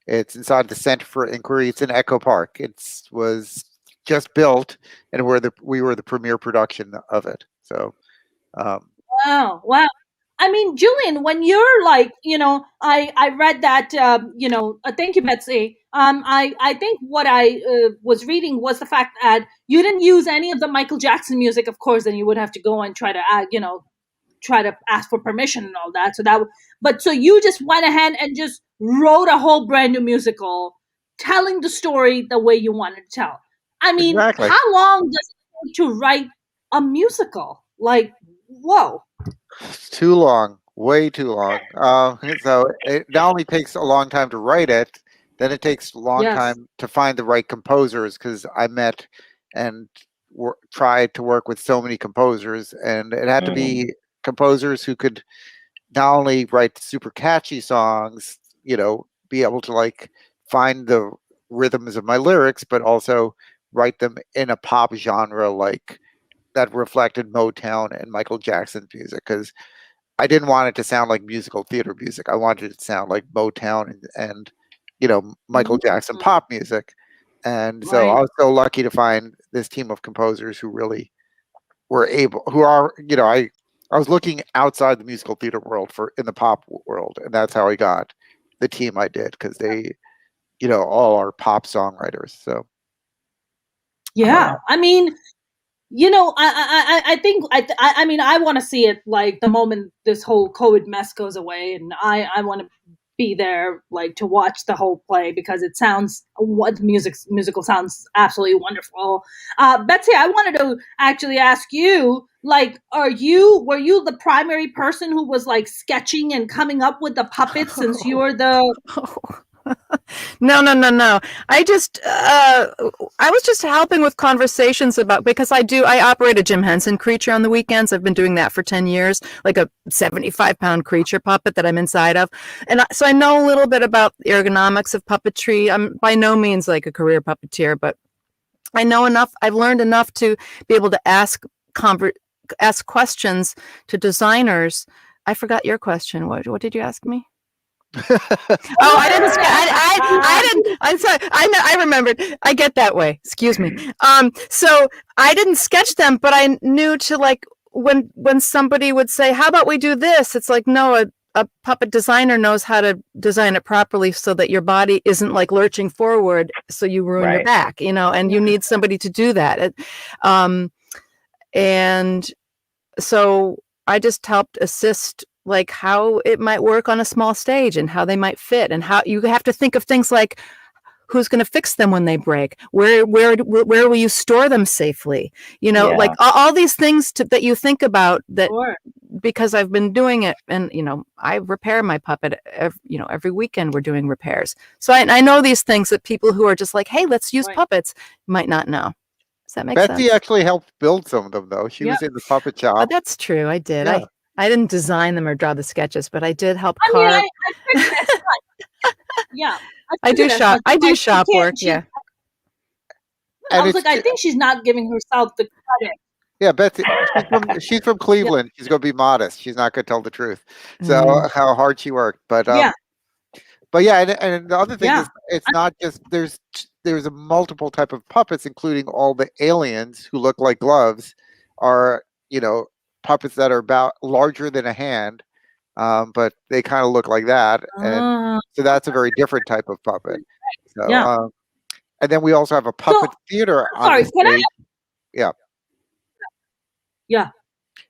It's inside the Center for Inquiry. It's in Echo Park. It was just built, and we were the premiere production of it. So, Wow. I mean, Julien, when you're like, I read that, thank you, Betsy. I think what I was reading was the fact that you didn't use any of the Michael Jackson music, of course, then you would have to go and try to add, try to ask for permission and all that. So you just went ahead and just wrote a whole brand new musical telling the story the way you wanted to tell. I mean, exactly. how long does it take to write a musical? Like, whoa. It's too long, way too long. So it not only takes a long time to write it, Then it takes a long Yes. time to find the right composers because I met and tried to work with so many composers, and it had to be composers who could not only write super catchy songs, be able to like find the rhythms of my lyrics, but also write them in a pop genre like that reflected Motown and Michael Jackson's music, because I didn't want it to sound like musical theater music. I wanted it to sound like Motown and Michael Jackson pop music. And so I was so lucky to find this team of composers who really who are, I was looking outside the musical theater world in the pop world, and that's how I got the team I did, because they, all are pop songwriters. So yeah, I mean, I think I mean, I want to see it like the moment this whole COVID mess goes away, and I want to be there like to watch the whole play, because it sounds musical sounds absolutely wonderful. Betsy, I wanted to actually ask you, like, were you the primary person who was like sketching and coming up with the puppets, since you're the No. I was just helping with conversations because I operate a Jim Henson creature on the weekends. I've been doing that for 10 years, like a 75-pound creature puppet that I'm inside of. And so I know a little bit about the ergonomics of puppetry. I'm by no means like a career puppeteer, but I know enough. I've learned enough to be able to ask questions to designers. I forgot your question. What did you ask me? I didn't. I didn't. I'm sorry. I remembered. I get that way. Excuse me. So I didn't sketch them, but I knew to, like, when somebody would say, "How about we do this?" It's like, no, a puppet designer knows how to design it properly so that your body isn't like lurching forward, so you ruin your back. And you need somebody to do that. And so I just helped assist, like, how it might work on a small stage and how they might fit, and how you have to think of things like, who's going to fix them when they break? Where will you store them safely? Like all these things that you think about that. Sure. Because I've been doing it, and I repair my puppet. Every weekend we're doing repairs, so I know these things that people who are just like, "Hey, let's use puppets," might not know. Does that make sense? Betsy actually helped build some of them, though. She was in the puppet shop. Oh, that's true. I did. Yeah. I didn't design them or draw the sketches, but I did help carve. I do shop. I do shop work. Yeah. I was like, I think she's not giving herself the credit. Yeah, Betsy. She's from Cleveland. She's going to be modest. She's not going to tell the truth. So how hard she worked, but But yeah, and the other thing is, it's not just there's a multiple type of puppets, including all the aliens who look like gloves, are puppets that are about larger than a hand, but they kind of look like that, and so that's a very different type of puppet. So and then we also have a puppet theater on the stage. Yeah.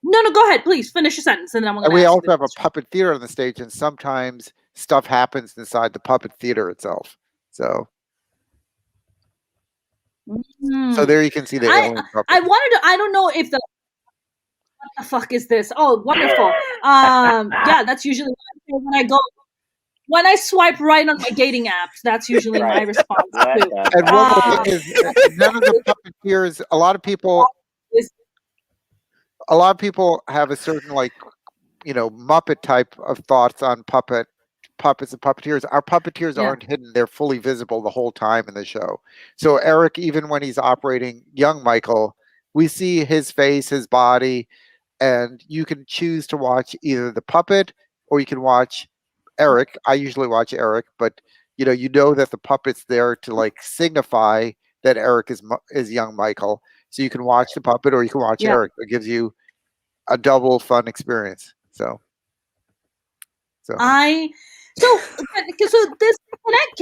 No, go ahead, please finish your sentence, and then I'm going to. And we also have a puppet theater on the stage, and sometimes stuff happens inside the puppet theater itself. So there you can see the alien puppet. I don't know if what the fuck is this? Oh, wonderful. That's usually when I swipe right on my dating apps. That's usually my response too. And one more thing is, none of the puppeteers. A lot of people have a certain, like, Muppet type of thoughts on puppets and puppeteers. Our puppeteers aren't hidden. They're fully visible the whole time in the show. So Eric, even when he's operating young Michael, we see his face, his body, and you can choose to watch either the puppet or you can watch Eric. I usually watch Eric, but you know that the puppet's there to, like, signify that Eric is young Michael. So you can watch the puppet or you can watch Eric. It gives you a double fun experience. So this can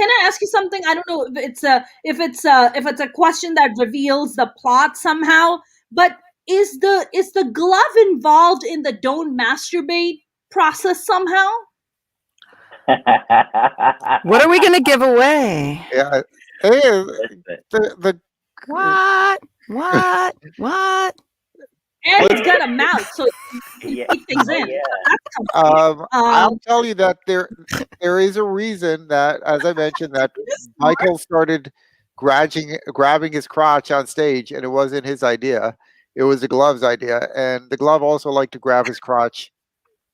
I ask you something? I don't know if it's a question that reveals the plot somehow, but is the glove involved in the don't masturbate process somehow? What are we going to give away? Yeah. What? and he's got a mouth, so he Yeah. can take things Oh in. yeah. That's comforting. I'll tell you that there is a reason that, as I mentioned, that Michael started grabbing his crotch on stage, and it wasn't his idea. It was the Glove's idea, and the Glove also liked to grab his crotch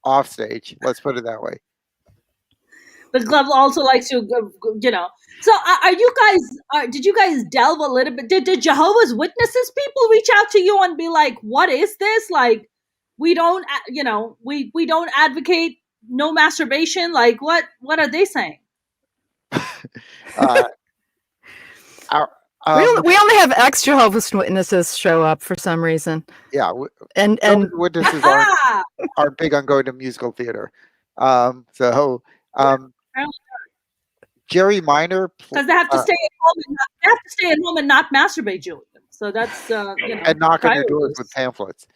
off stage. Let's put it that way. The Glove also likes to, So, are you guys? Did you guys delve a little bit? Did Jehovah's Witnesses people reach out to you and be like, "What is this? Like, we don't, we don't advocate no masturbation. Like, what are they saying?" Uh, our, We only have ex Jehovah's Witnesses show up for some reason, yeah, and Jehovah's Witnesses aren't big on going to musical theater. So Jerry Minor, because they have to stay at home and they have to stay at home and not masturbate, Julian. So that's and knocking their doors with pamphlets.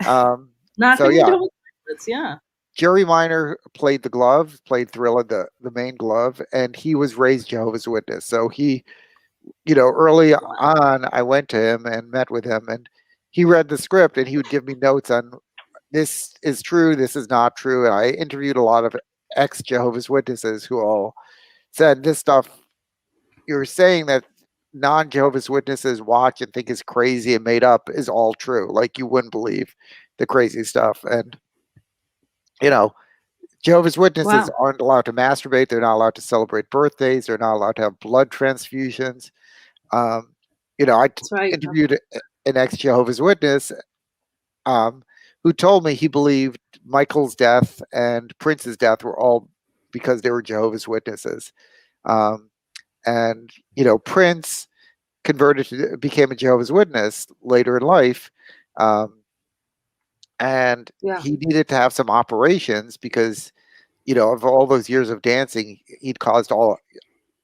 Knocking your door with pamphlets, yeah. Jerry Minor played the Glove, played Thriller, the main Glove, and he was raised Jehovah's Witness. So he, early on, I went to him and met with him, and he read the script, and he would give me notes on this is true, this is not true. And I interviewed a lot of ex Jehovah's Witnesses who all said this stuff you're saying that non-Jehovah's Witnesses watch and think is crazy and made up is all true. Like, you wouldn't believe the crazy stuff. And Jehovah's Witnesses aren't allowed to masturbate. They're not allowed to celebrate birthdays. They're not allowed to have blood transfusions. I interviewed an ex-Jehovah's Witness who told me he believed Michael's death and Prince's death were all because they were Jehovah's Witnesses. And Prince became a Jehovah's Witness later in life. And he needed to have some operations because, of all those years of dancing, he'd caused I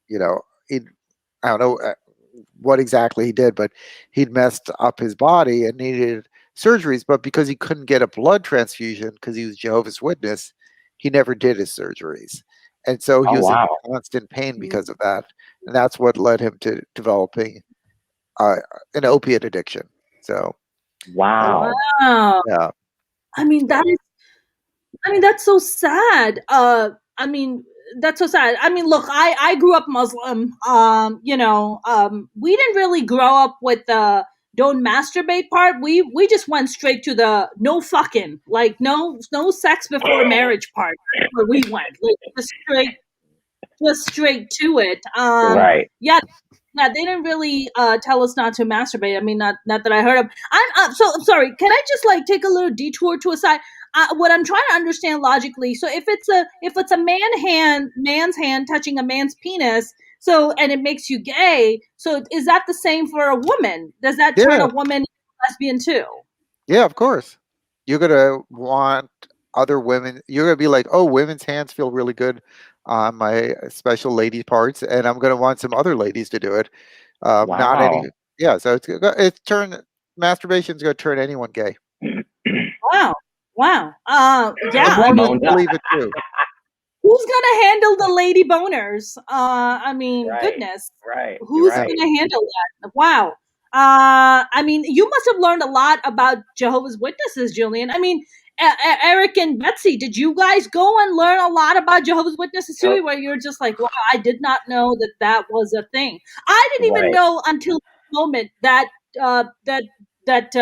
don't know what exactly he did, but he'd messed up his body and needed surgeries. But because he couldn't get a blood transfusion because he was Jehovah's Witness, he never did his surgeries. And so he was in constant pain because of that. And that's what led him to developing an opiate addiction. So, wow. Yeah. I mean, that's so sad. That's so sad. I mean, look, I grew up Muslim. We didn't really grow up with the don't masturbate part. We just went straight to the no fucking, like no sex before marriage part. That's where we went, like just straight to it. Right. Yeah, they didn't really tell us not to masturbate. I mean, not that I heard of. I'm sorry. Can I just take a little detour to a side? What I'm trying to understand logically. So if it's a man's hand touching a man's penis, and it makes you gay. So is that the same for a woman? Does that turn a woman lesbian too? Yeah, of course. You're gonna want other women. You're gonna be like, oh, women's hands feel really good on my special lady parts, and I'm gonna want some other ladies to do it. Not any. Yeah, so masturbation's gonna turn anyone gay. Wow. Yeah. I believe it too. Who's gonna handle the lady boners? Goodness. Right. Who's gonna handle that? Wow. You must have learned a lot about Jehovah's Witnesses, Julien. I mean, Eric and Betsy, did you guys go and learn a lot about Jehovah's Witnesses too, where you're just like, wow, I did not know that was a thing. I didn't even know until the moment that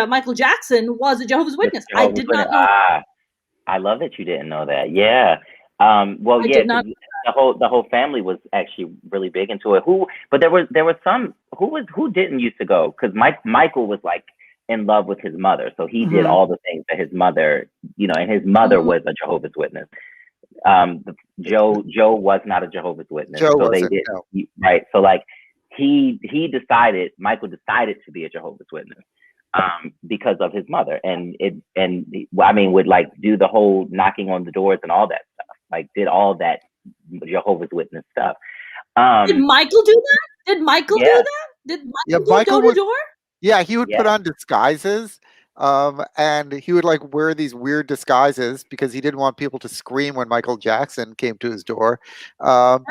Michael Jackson was a Jehovah's Witness. I did not know. I love that you didn't know that. Yeah. The whole family was actually really big into it. But there was some who didn't used to go, because Michael was like in love with his mother, so he did all the things that his mother, and his mother was a Jehovah's Witness. Joe was not a Jehovah's Witness, so they did right. So Michael decided to be a Jehovah's Witness because of his mother, and would do the whole knocking on the doors and all that stuff, did all that Jehovah's Witness stuff. Did Michael do that? Did Michael do that? Did Michael go door to door? Yeah, he would put on disguises, and he would wear these weird disguises because he didn't want people to scream when Michael Jackson came to his door. Right.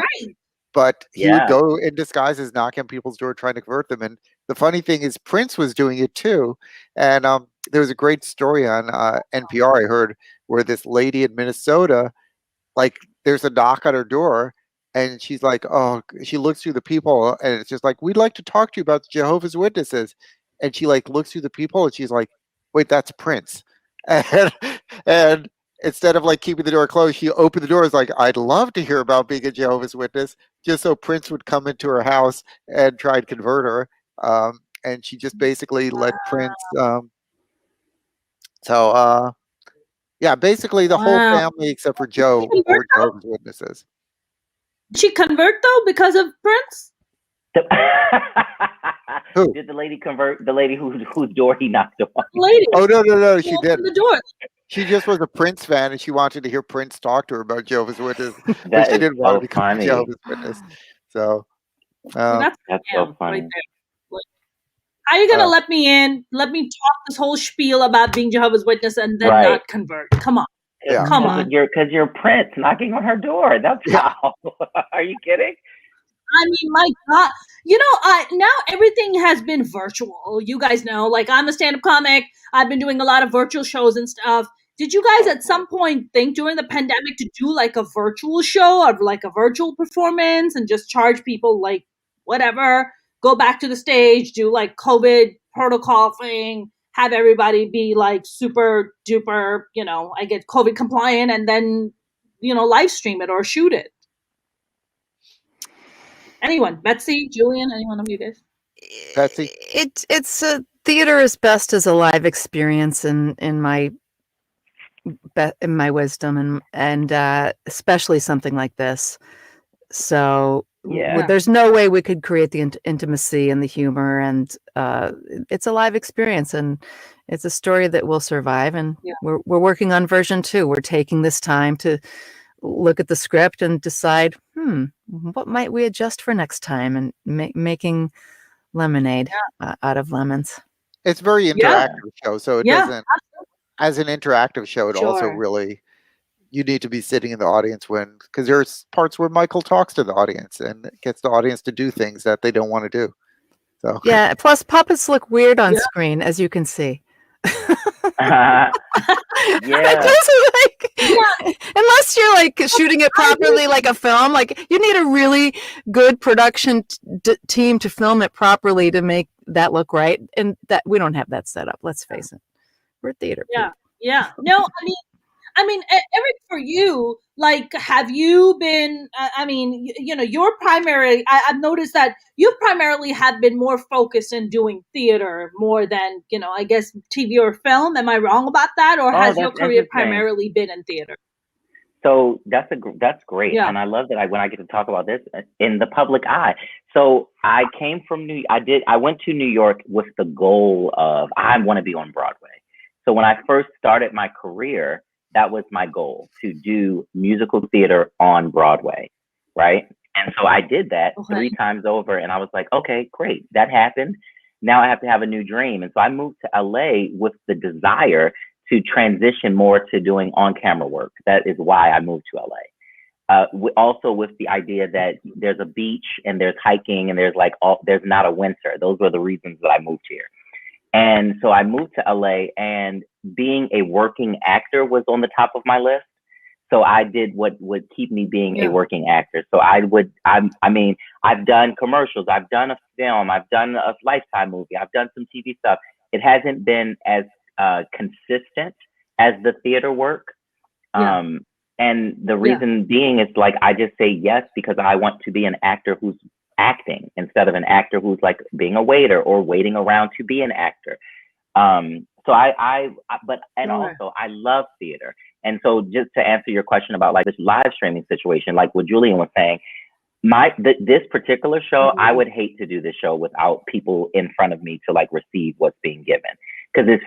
But he would go in disguises, knock on people's door, trying to convert them. And the funny thing is Prince was doing it too. And there was a great story on NPR I heard where this lady in Minnesota, like there's a knock on her door and she's like, oh, she looks through the people and it's just like, we'd like to talk to you about Jehovah's Witnesses. And she like looks through the people and she's like, wait, that's Prince. And instead of like keeping the door closed, she opened the door. It's like, I'd love to hear about being a Jehovah's Witness, just so Prince would come into her house and try and convert her. And she just basically let Prince. Yeah, basically the whole family except for Joe were Jehovah's Witnesses. Did she convert though because of Prince? Who? Did the lady convert? The lady whose door he knocked on? Lady. Oh no, she didn't. The door. She just was a Prince fan, and she wanted to hear Prince talk to her about Jehovah's Witness, but she didn't want to become a Jehovah's Witness. So that's so funny. Right there. Like, how are you gonna let me in? Let me talk this whole spiel about being Jehovah's Witness and then not convert? Come on. Yeah. Come on. Because you're Prince knocking on her door. That's how. Are you kidding? I mean, my God, now everything has been virtual. You guys know, like I'm a stand-up comic. I've been doing a lot of virtual shows and stuff. Did you guys at some point think during the pandemic to do like a virtual show or like a virtual performance and just charge people like whatever, go back to the stage, do like COVID protocol thing, have everybody be like super duper, I get COVID compliant and then, live stream it or shoot it? Anyone? Betsy, Julien, any one of you guys? Betsy? It's theater is best as a live experience in my wisdom and especially something like this. So there's no way we could create the intimacy and the humor, and it's a live experience and it's a story that will survive. And we're working on version 2. We're taking this time to look at the script and decide, what might we adjust for next time, and making lemonade out of lemons. It's a very interactive show, so it doesn't. As an interactive show, it also really, you need to be sitting in the audience because there's parts where Michael talks to the audience and gets the audience to do things that they don't want to do. So plus puppets look weird on screen, as you can see. Unless you're like shooting it properly like a film, like you need a really good production team to film it properly to make that look right, and that we don't have that set up. Let's face it, we're theater people. No, I mean, Eric, for you, like, have you been, your primary, I've noticed that you primarily have been more focused in doing theater more than, I guess, TV or film. Am I wrong about that? Or has your career primarily been in theater? So that's great. And I love that when I get to talk about this in the public eye. So I came from I went to New York with the goal of, I want to be on Broadway. So when I first started my career, that was my goal, to do musical theater on Broadway, right? And so I did that 3 times over, and I was like, okay, great, that happened. Now I have to have a new dream. And so I moved to LA with the desire to transition more to doing on-camera work. That is why I moved to LA. Also with the idea that there's a beach and there's hiking and there's not a winter. Those were the reasons that I moved here. And so I moved to LA, and being a working actor was on the top of my list. So I did what would keep me being a working actor. So I've done commercials, I've done a film, I've done a Lifetime movie, I've done some TV stuff. It hasn't been as consistent as the theater work. And the reason being is like, I just say yes because I want to be an actor who's acting instead of an actor who's like being a waiter or waiting around to be an actor. So also I love theater. And so just to answer your question about like this live streaming situation, like what Julien was saying, this particular show, I would hate to do this show without people in front of me to like receive what's being given. Because it's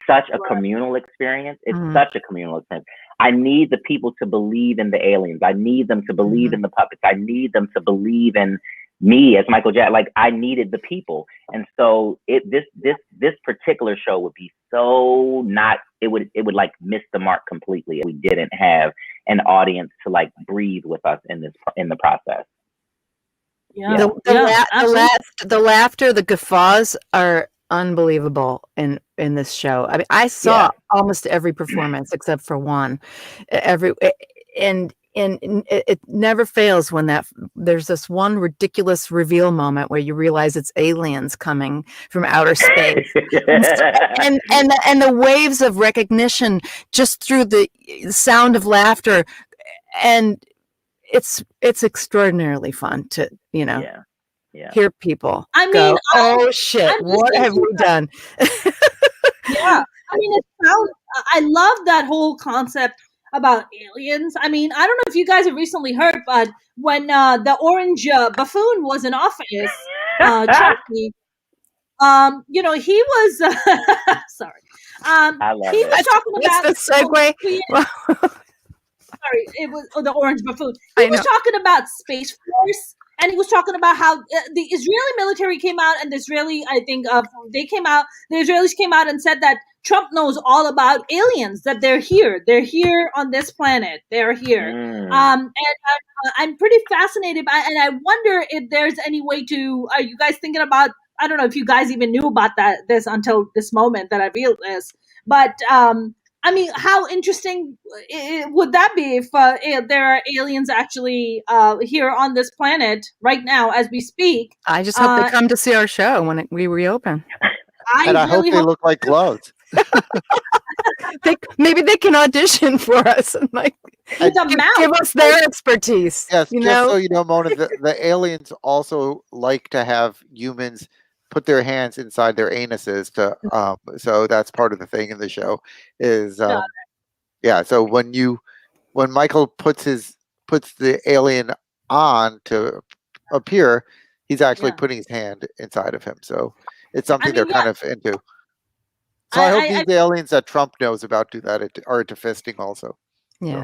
such a communal experience. It's such a communal experience. I need the people to believe in the aliens. I need them to believe in the puppets. I need them to believe in me as Michael Jackson. Like I needed the people. And so this particular show would be so not, it would like miss the mark completely if we didn't have an audience to like breathe with us in the process. Yeah. The laughter, the guffaws are unbelievable in this show. I mean, I saw almost every performance except for one. And it never fails when there's this one ridiculous reveal moment where you realize it's aliens coming from outer space, and the waves of recognition just through the sound of laughter, and it's extraordinarily fun to hear people go, oh shit, what have we done? Yeah, I mean, it sounds. I love that whole concept about aliens. I mean, I don't know if you guys have recently heard, but when the orange buffoon was in office, Chucky, he was sorry. I love he it. was talking about the segue. Sorry, it was the orange buffoon. He was talking about Space Force, and he was talking about how the Israeli military came out, and the Israeli, I think, the Israelis came out and said that Trump knows all about aliens, that they're here on this planet, they're here. And I'm pretty fascinated by, and I wonder if there's any way to. Are you guys thinking about? I don't know if you guys even knew about this until this moment that I revealed this, but. I mean, how interesting would that be if there are aliens actually here on this planet right now as we speak? I just hope they come to see our show when we reopen. I hope they look like gloves. Maybe they can audition for us and give us their expertise. Yes, so you know, Mona, the aliens also like to have humans put their hands inside their anuses to so that's part of the thing in the show is so when Michael puts the alien on to appear, he's actually putting his hand inside of him, so it's something they're kind of into. So I hope these aliens that Trump knows about do that are into fisting also. I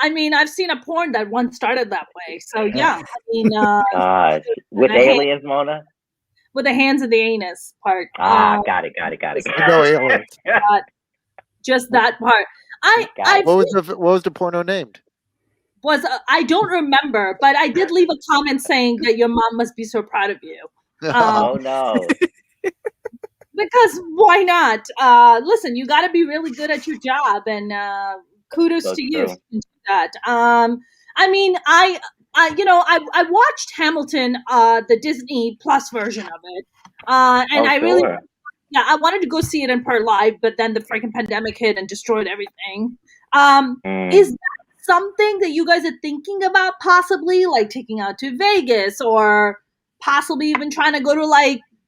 mean, I've seen a porn that once started that way. So I mean, gosh, with aliens, Mona, with the hands of the anus part. Got it. No aliens. Just that part. What was the porno named? I don't remember, but I did leave a comment saying that your mom must be so proud of you. Oh no. Because why not? Listen, you got to be really good at your job, and kudos to you for doing that. I mean, I watched Hamilton, the Disney Plus version of it, and I really, I wanted to go see it in part live, but then the freaking pandemic hit and destroyed everything. Is that something that you guys are thinking about, possibly like taking out to Vegas, or possibly even trying to go to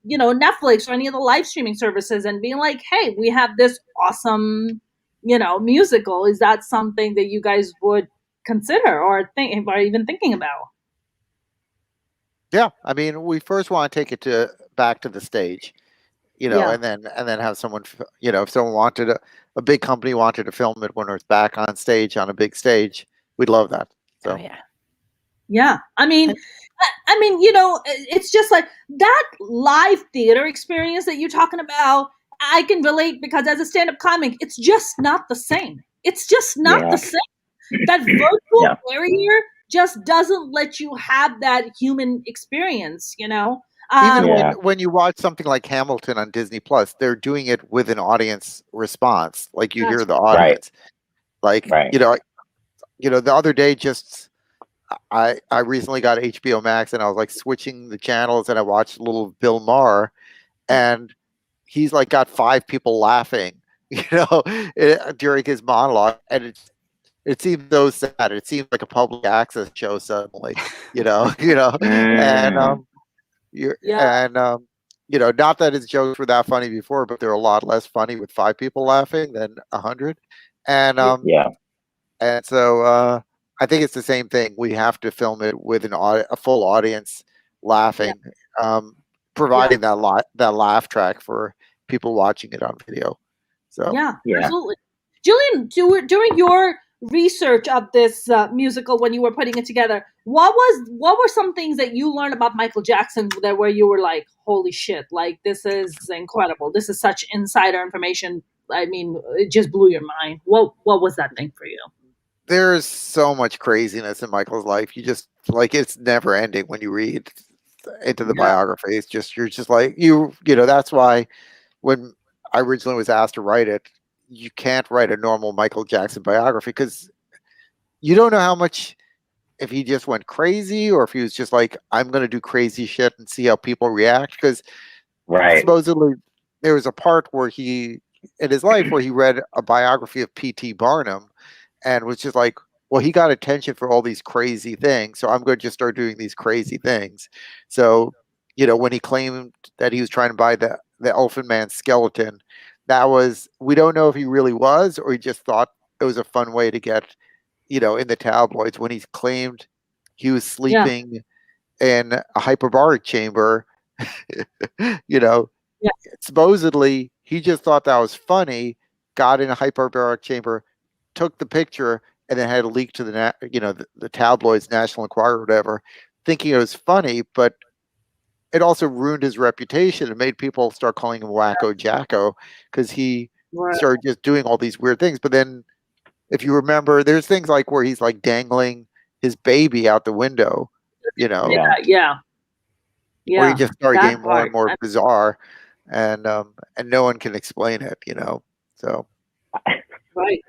Netflix or any of the live streaming services and being like, hey, we have this awesome, musical? Is that something that you guys would consider or even thinking about? Yeah, I mean, we first want to take it back to the stage, and then have someone, if someone wanted a big company wanted to film it when it's back on stage on a big stage, we'd love that. So yeah. I mean, it's just like that live theater experience that you're talking about. I can relate because as a stand-up comic, it's just not the same. It's just not the same. That virtual barrier just doesn't let you have that human experience, Even when you watch something like Hamilton on Disney Plus, they're doing it with an audience response. Like you hear the audience. The other day, I recently got HBO Max and I was switching the channels and I watched little Bill Maher, and he's got 5 people laughing, during his monologue, and it seems so sad. It seems like a public access show suddenly, not that his jokes were that funny before, but they're a lot less funny with 5 people laughing than 100, and so I think it's the same thing. We have to film it with a full audience laughing, providing that laugh track for people watching it on video. So absolutely. Julien, during your research of this musical, when you were putting it together, what were some things that you learned about Michael Jackson where you were like, holy shit, this is incredible. This is such insider information. I mean, it just blew your mind. What was that thing for you? there's so much craziness in Michael's life. You just like it's never ending when you read into the biography. It's just you're just like you know that's why when I originally was asked to write it, you can't write a normal Michael Jackson biography because you don't know how much if he just went crazy or if he was just like I'm going to do crazy shit and see how people react because supposedly there was a part where he in his life where he read a biography of P.T. Barnum and was just like, well, he got attention for all these crazy things, so I'm going to just start doing these crazy things. So, you know, when he claimed that he was trying to buy the Elephant Man skeleton, that was we don't know if he really was or he just thought it was a fun way to get, you know, in the tabloids when he claimed he was sleeping in a hyperbaric chamber. You know, supposedly he just thought that was funny, got in a hyperbaric chamber, took the picture, and then had it leaked to the tabloids, National Enquirer, or whatever, thinking it was funny, but it also ruined his reputation and made people start calling him Wacko Jacko because he started just doing all these weird things. But then, if you remember, there's things like where he's like dangling his baby out the window, you know, where he just started getting more and more bizarre, and no one can explain it, you know. So, right.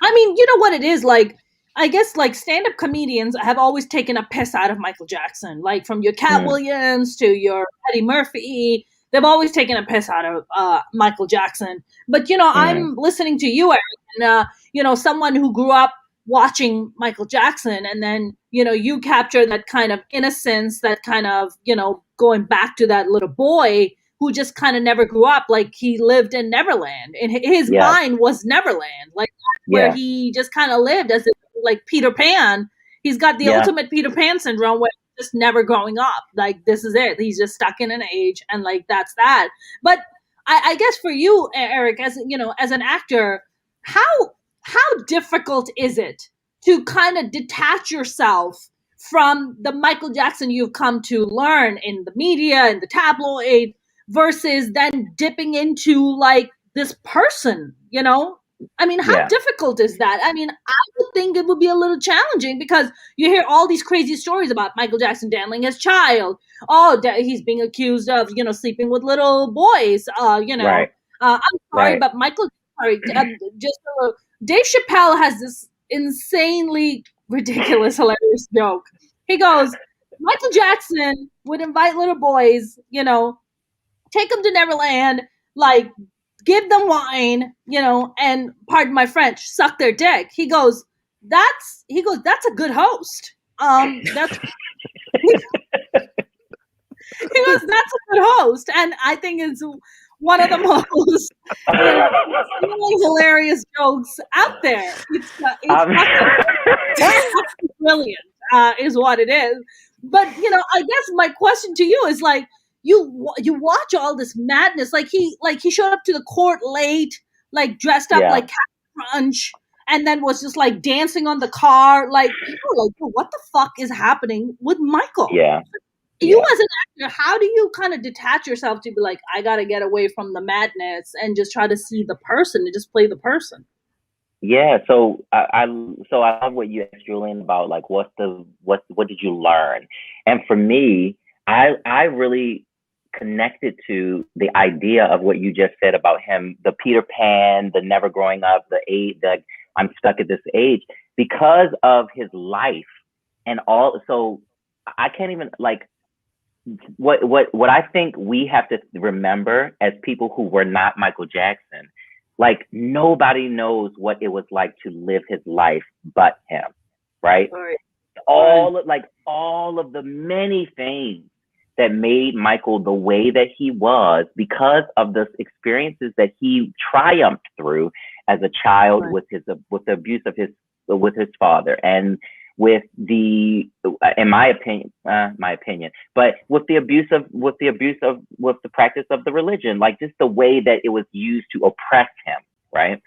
I mean, you know what it is like. I guess like stand-up comedians have always taken a piss out of Michael Jackson, like from your Cat Williams to your Eddie Murphy. They've always taken a piss out of Michael Jackson. But you know, I'm listening to you, Eric, and you know, someone who grew up watching Michael Jackson, and then you know, you capture that kind of innocence, that kind of you know, going back to that little boy who just kind of never grew up, like he lived in Neverland, and his mind was Neverland, like where he just kind of lived as if like Peter Pan. He's got the ultimate Peter Pan syndrome where he's just never growing up. Like this is it. He's just stuck in an age, and like that's that. But I guess for you, Eric, as you know, as an actor, how difficult is it to kind of detach yourself from the Michael Jackson you've come to learn in the media and the tabloid versus then dipping into like this person, you know? I mean, how difficult is that? I mean, I would think it would be a little challenging because you hear all these crazy stories about Michael Jackson dandling his child. Oh, he's being accused of, you know, sleeping with little boys. You know, I'm sorry, but just Dave Chappelle has this insanely ridiculous, hilarious joke. He goes, Michael Jackson would invite little boys, you know, take them to Neverland, like give them wine, you know, and pardon my French, suck their dick. He goes, that's a good host. That's he goes, that's a good host, and I think it's one of the most hilarious jokes out there. It's brilliant, is what it is. But you know, I guess my question to you is like, you watch all this madness. Like he showed up to the court late, like dressed up like Captain Crunch, and then was just like dancing on the car. Like people like, what the fuck is happening with Michael? You as an actor, how do you kind of detach yourself to be like, I gotta get away from the madness and just try to see the person and just play the person? Yeah, so I love what you asked Julien about, like what did you learn? And for me, I really connected to the idea of what you just said about him, the Peter Pan, the never growing up, the age that I'm stuck at this age because of his life and all. So I can't even like what I think we have to remember as people who were not Michael Jackson. Like nobody knows what it was like to live his life but him, right? All of the many things that made Michael the way that he was because of the experiences that he triumphed through as a child with the abuse of his father and with the, in my opinion, but with the practice of the religion, like just the way that it was used to oppress him, right?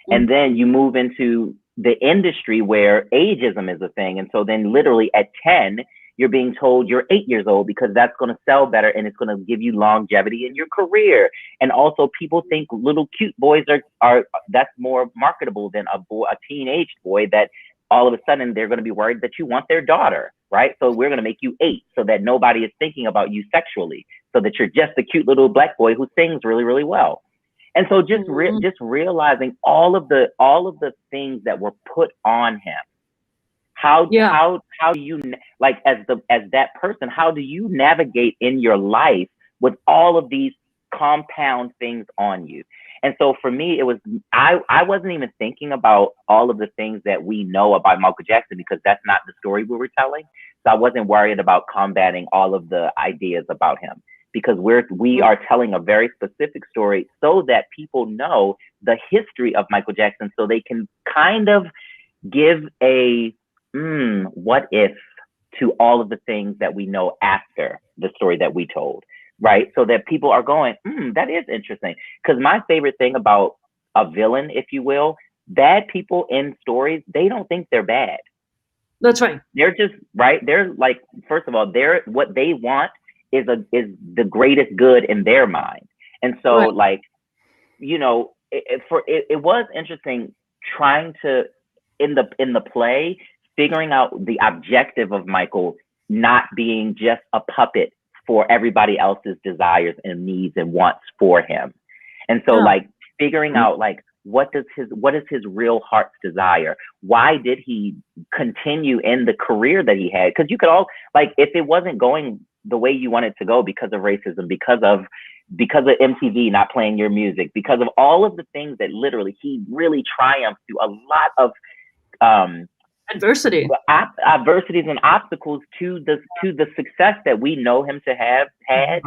And then you move into the industry where ageism is a thing. And so then literally at 10, You're being told you're 8 years old because that's going to sell better and it's going to give you longevity in your career. And also, people think little cute boys are that's more marketable than a teenage boy that all of a sudden they're going to be worried that you want their daughter, right? So we're going to make you 8 so that nobody is thinking about you sexually, so that you're just a cute little black boy who sings really, really well. And so just realizing all of the things that were put on him. How do you, like, as that person, how do you navigate in your life with all of these compound things on you? And so for me, it was, I wasn't even thinking about all of the things that we know about Michael Jackson, because that's not the story we were telling. So I wasn't worried about combating all of the ideas about him, because we are telling a very specific story so that people know the history of Michael Jackson, so they can kind of give a what if to all of the things that we know after the story that we told, right? So that people are going, that is interesting. Because my favorite thing about a villain, if you will, bad people in stories, they don't think they're bad. That's right. They're just, right? They're like, first of all, what they want is the greatest good in their mind. And so, like, you know, it was interesting trying to, in the play, figuring out the objective of Michael not being just a puppet for everybody else's desires and needs and wants for him. And so, like, figuring out, like, what is his real heart's desire? Why did he continue in the career that he had? Because you could all, like, if it wasn't going the way you want it to go because of racism, because of MTV not playing your music, because of all of the things that literally he really triumphed through, a lot of adversities and obstacles to the success that we know him to have had.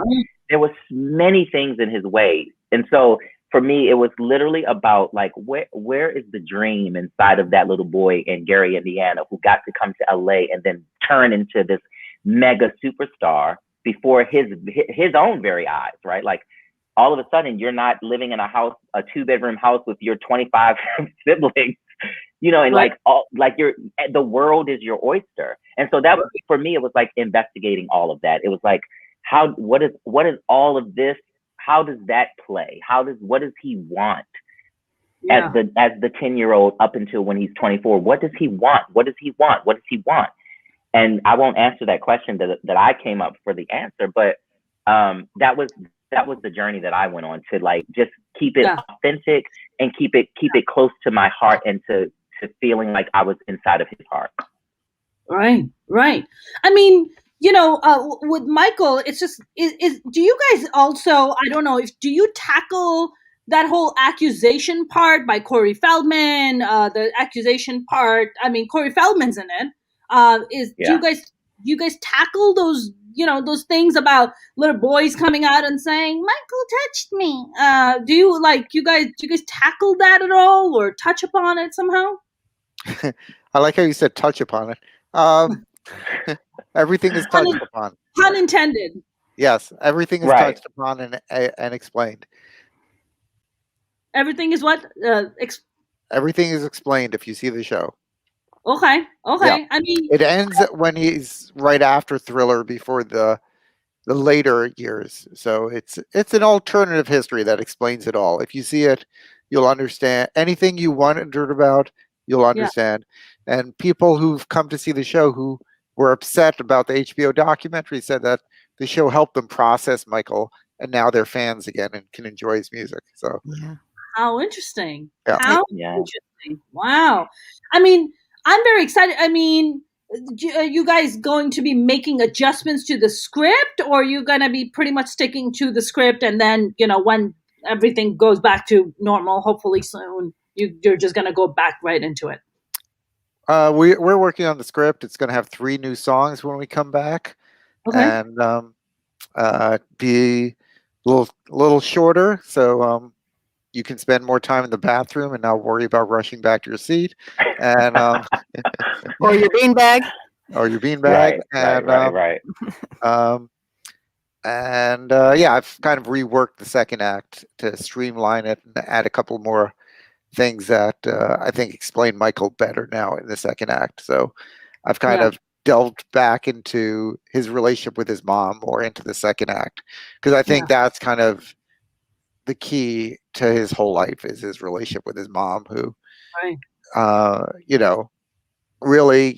There was many things in his way. And so for me, it was literally about, like, where is the dream inside of that little boy in Gary, Indiana, who got to come to LA and then turn into this mega superstar before his own very eyes, right? Like, all of a sudden you're not living in a 2-bedroom house with your 25 siblings, you know, and the world is your oyster. And so that was, for me, it was like investigating all of that. It was like, what is all of this? How does that play? What does he want as the 10-year-old up until when he's 24? What does he want? What does he want? What does he want? And I won't answer that question that I came up for the answer, but that was the journey that I went on, to, like, just keep it authentic and keep it close to my heart, and to feeling like I was inside of his heart. Right. I mean, you know, with Michael, it's just, do you guys also, I don't know, do you tackle that whole accusation part by Corey Feldman, the accusation part? I mean, Corey Feldman's in it. Do you guys tackle those, you know, those things about little boys coming out and saying, Michael touched me? Do you guys tackle that at all, or touch upon it somehow? I like how you said touch upon it. Everything is touched upon. Pun intended. Yes, everything is touched upon and explained. Everything is what? Everything is explained if you see the show. Okay. Yeah. I mean, it ends when he's right after Thriller, before the later years. So it's an alternative history that explains it all. If you see it, you'll understand anything you wondered about. You'll understand. Yeah. And people who've come to see the show who were upset about the HBO documentary said that the show helped them process Michael, and now they're fans again and can enjoy his music. So, how interesting! Yeah. How interesting! Wow. I mean, I'm very excited. I mean, are you guys going to be making adjustments to the script, or are you going to be pretty much sticking to the script, and then, you know, when everything goes back to normal, hopefully soon, you're just going to go back right into it? We're working on the script. It's going to have 3 new songs when we come back, and be a little shorter, so you can spend more time in the bathroom and not worry about rushing back to your seat, and or your beanbag, Right. I've kind of reworked the second act to streamline it and add a couple more things that I think explain Michael better now in the second act. So I've kind of delved back into his relationship with his mom or into the second act, because I think that's kind of the key to his whole life is his relationship with his mom, who, really,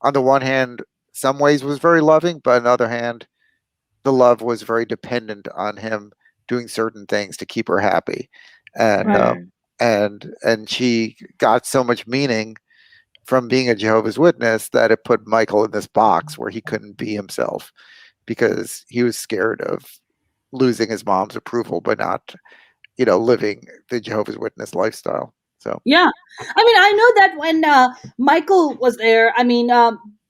on the one hand, some ways was very loving, but on the other hand, the love was very dependent on him doing certain things to keep her happy, and and she got so much meaning from being a Jehovah's Witness that it put Michael in this box where he couldn't be himself because he was scared of losing his mom's approval by not, living the Jehovah's Witness lifestyle. So yeah, I mean, I know that when Michael was there, I mean,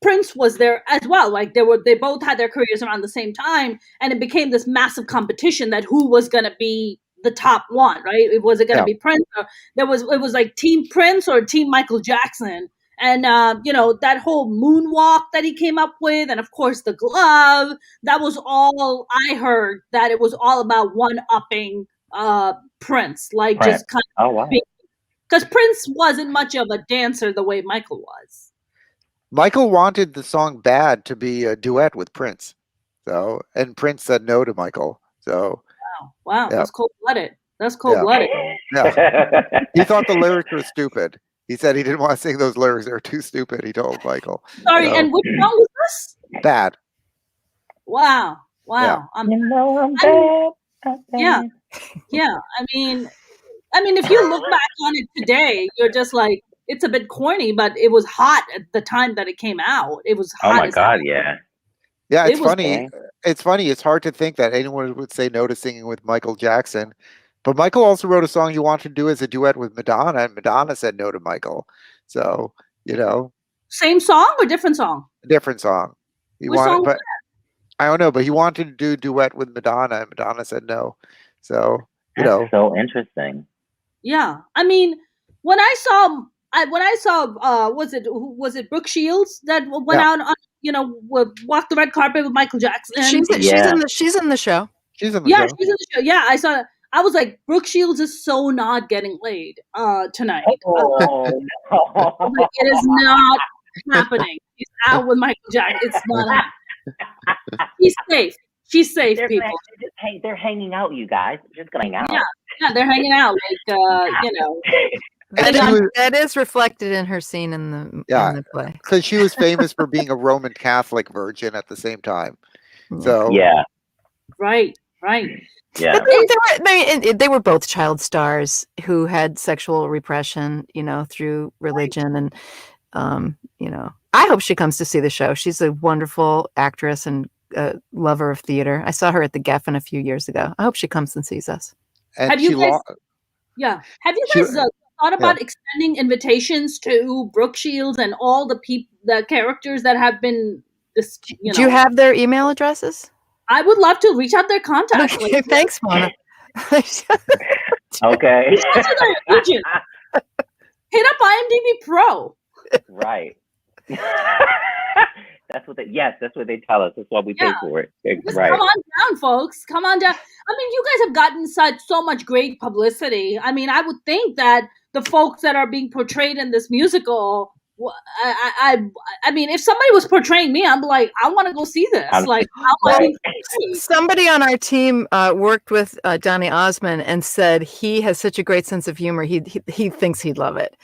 Prince was there as well. Like they both had their careers around the same time, and it became this massive competition that who was going to be the top one, right? Was it going to be Prince? Or it was like Team Prince or Team Michael Jackson. And, that whole moonwalk that he came up with, and of course the glove, that was all I heard, that it was all about one-upping Prince. Like just kind of because Prince wasn't much of a dancer the way Michael was. Michael wanted the song Bad to be a duet with Prince. So, and Prince said no to Michael. So Wow. That's cold-blooded. That's cold-blooded. Yeah. He thought the lyrics were stupid. He said he didn't want to sing those lyrics. They were too stupid, he told Michael. Sorry, and which song was this? Bad. Wow. Yeah. I'm bad. Yeah. I mean, if you look back on it today, you're just like, it's a bit corny, but it was hot at the time that it came out. It was hot. Oh my God, yeah. Yeah, it's funny. It's funny. It's hard to think that anyone would say no to singing with Michael Jackson. But Michael also wrote a song he wanted to do as a duet with Madonna, and Madonna said no to Michael. So, Same song or different song? Different song. Which song was that? I don't know, but he wanted to do a duet with Madonna, and Madonna said no. So, That's so interesting. Yeah. I mean, when I saw was it Brooke Shields that went out on, walked the red carpet with Michael Jackson? She's in the show. She's in the show. She's in the show. Yeah, I saw that. I was like, Brooke Shields is so not getting laid tonight. Like, it is not happening. He's out with Michael Jackson. It's not happening. He's safe. She's safe, people. They're hanging out, you guys. They're just going to hang out. Yeah, they're hanging out. Like, that is reflected in her scene in the play. Because she was famous for being a Roman Catholic virgin at the same time. So yeah. Right. Yeah. They were both child stars who had sexual repression, through religion. And, I hope she comes to see the show. She's a wonderful actress and a lover of theater. I saw her at the Geffen a few years ago. I hope she comes and sees us. And have you guys thought about extending invitations to Brooke Shields and all the characters that have been Do you have their email addresses? I would love to reach out their contacts. Okay, thanks, Mona. Okay. Hit up IMDb Pro. Right. That's what they tell us. That's why we pay for it. Right. Come on down, folks. Come on down. I mean, you guys have gotten so much great publicity. I mean, I would think that the folks that are being portrayed in this musical, I mean, if somebody was portraying me, I'm like, I want to go see this. Somebody on our team worked with Donny Osmond and said he has such a great sense of humor. He thinks he'd love it.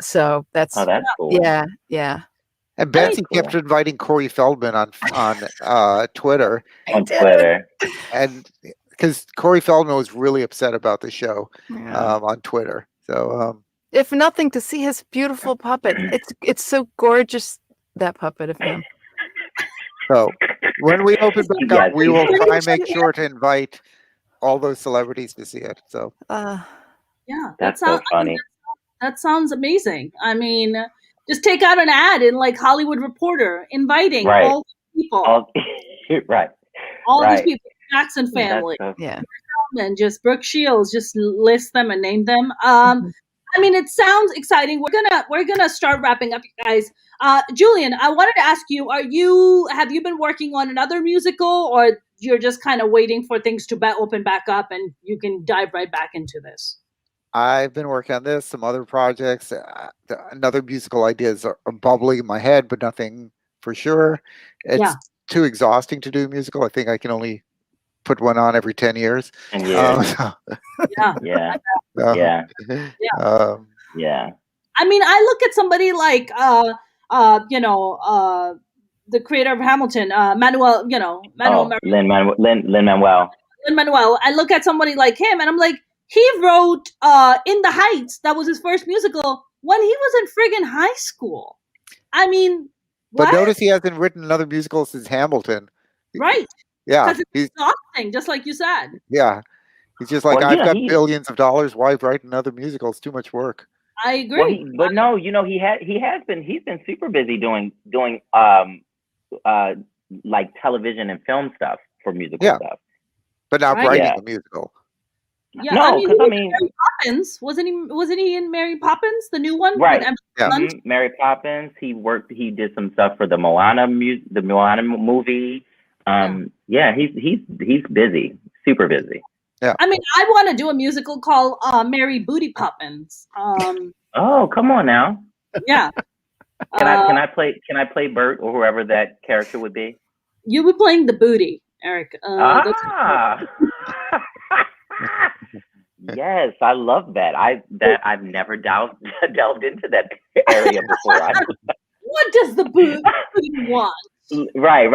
So that's cool. Yeah. And Betsy kept inviting Corey Feldman on Twitter. On Twitter. And because Corey Feldman was really upset about the show on Twitter. So if nothing, to see his beautiful puppet. It's so gorgeous, that puppet of him. So when we open back up, we will try and make sure to invite all those celebrities to see it. So that's so funny. That sounds amazing. I mean, just take out an ad in like Hollywood Reporter, inviting all these people. All these people, Jackson family. And just Brooke Shields, just list them and name them. I mean, it sounds exciting. We're gonna start wrapping up, you guys. Julien, I wanted to ask you: have you been working on another musical, or you're just kind of waiting for things to open back up and you can dive right back into this? I've been working on this, some other projects. Another musical ideas are bubbling in my head, but nothing for sure. It's Yeah. too exhausting to do a musical. I think I can only put one on every 10 years. And Yeah. yeah, Yeah. yeah. I mean, I look at somebody like the creator of Hamilton, Manuel, Oh, Lin-Manuel. Lin-Manuel. I look at somebody like him and I'm like, he wrote In the Heights, that was his first musical, when he was in friggin' high school. I mean, But what? notice he hasn't written another musical since Hamilton. Right. Yeah. Because it's exhausting, just like you said. Yeah. He's just like, Well, I've got billions of dollars. Why write another musical? It's too much work. I agree. Well, he's been super busy doing like television and film stuff for musical stuff. But not Right. writing a musical. Yeah, No, because Mary Poppins, wasn't he in Mary Poppins, the new one? Right. Yeah. Mary Poppins. He did some stuff for the Moana movie. He's busy, super busy. Yeah. I mean, I want to do a musical called Mary Booty Poppins. Oh, come on now. Yeah. Can I play Bert or whoever that character would be? You were playing the booty, Eric. Yes, I love that. I've never delved into that area before. What does the booty want? Right.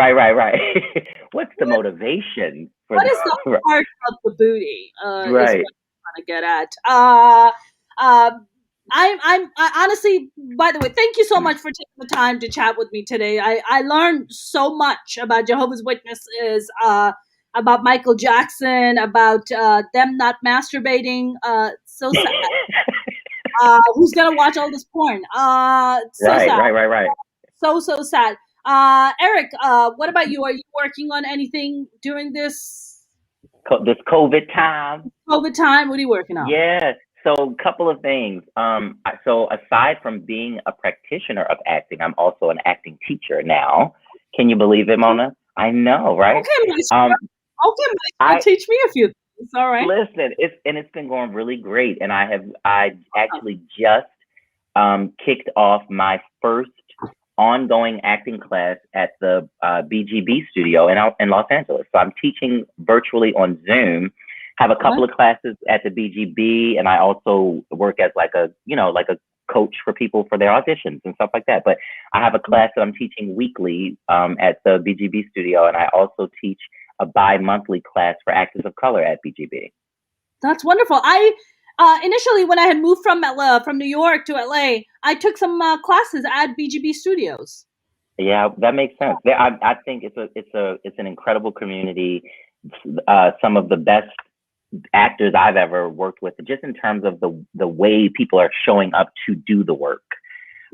What's the motivation for what is the heart of the booty? Right. Is what I'm trying to get at. I honestly, by the way, thank you so much for taking the time to chat with me today. I learned so much about Jehovah's Witnesses, about Michael Jackson, about them not masturbating. So sad. Who's gonna watch all this porn? Sad. Right. So sad. Eric, what about you? Are you working on anything during this COVID time? COVID time, what are you working on? Yeah. So a couple of things. So aside from being a practitioner of acting, I'm also an acting teacher now. Can you believe it, Mona? I know, right? Okay, teach me a few things. All right. Listen, it's been going really great, and I actually just kicked off my first ongoing acting class at the BGB studio in Los Angeles. So I'm teaching virtually on Zoom. Have a couple of classes at the BGB, and I also work as like a coach for people for their auditions and stuff like that. But I have a class that I'm teaching weekly at the BGB studio, and I also teach a bi-monthly class for actors of color at BGB. That's wonderful. I initially, when I had moved from New York to LA, I took some classes at BGB Studios. Yeah, that makes sense. I think it's an incredible community. Some of the best actors I've ever worked with, just in terms of the way people are showing up to do the work.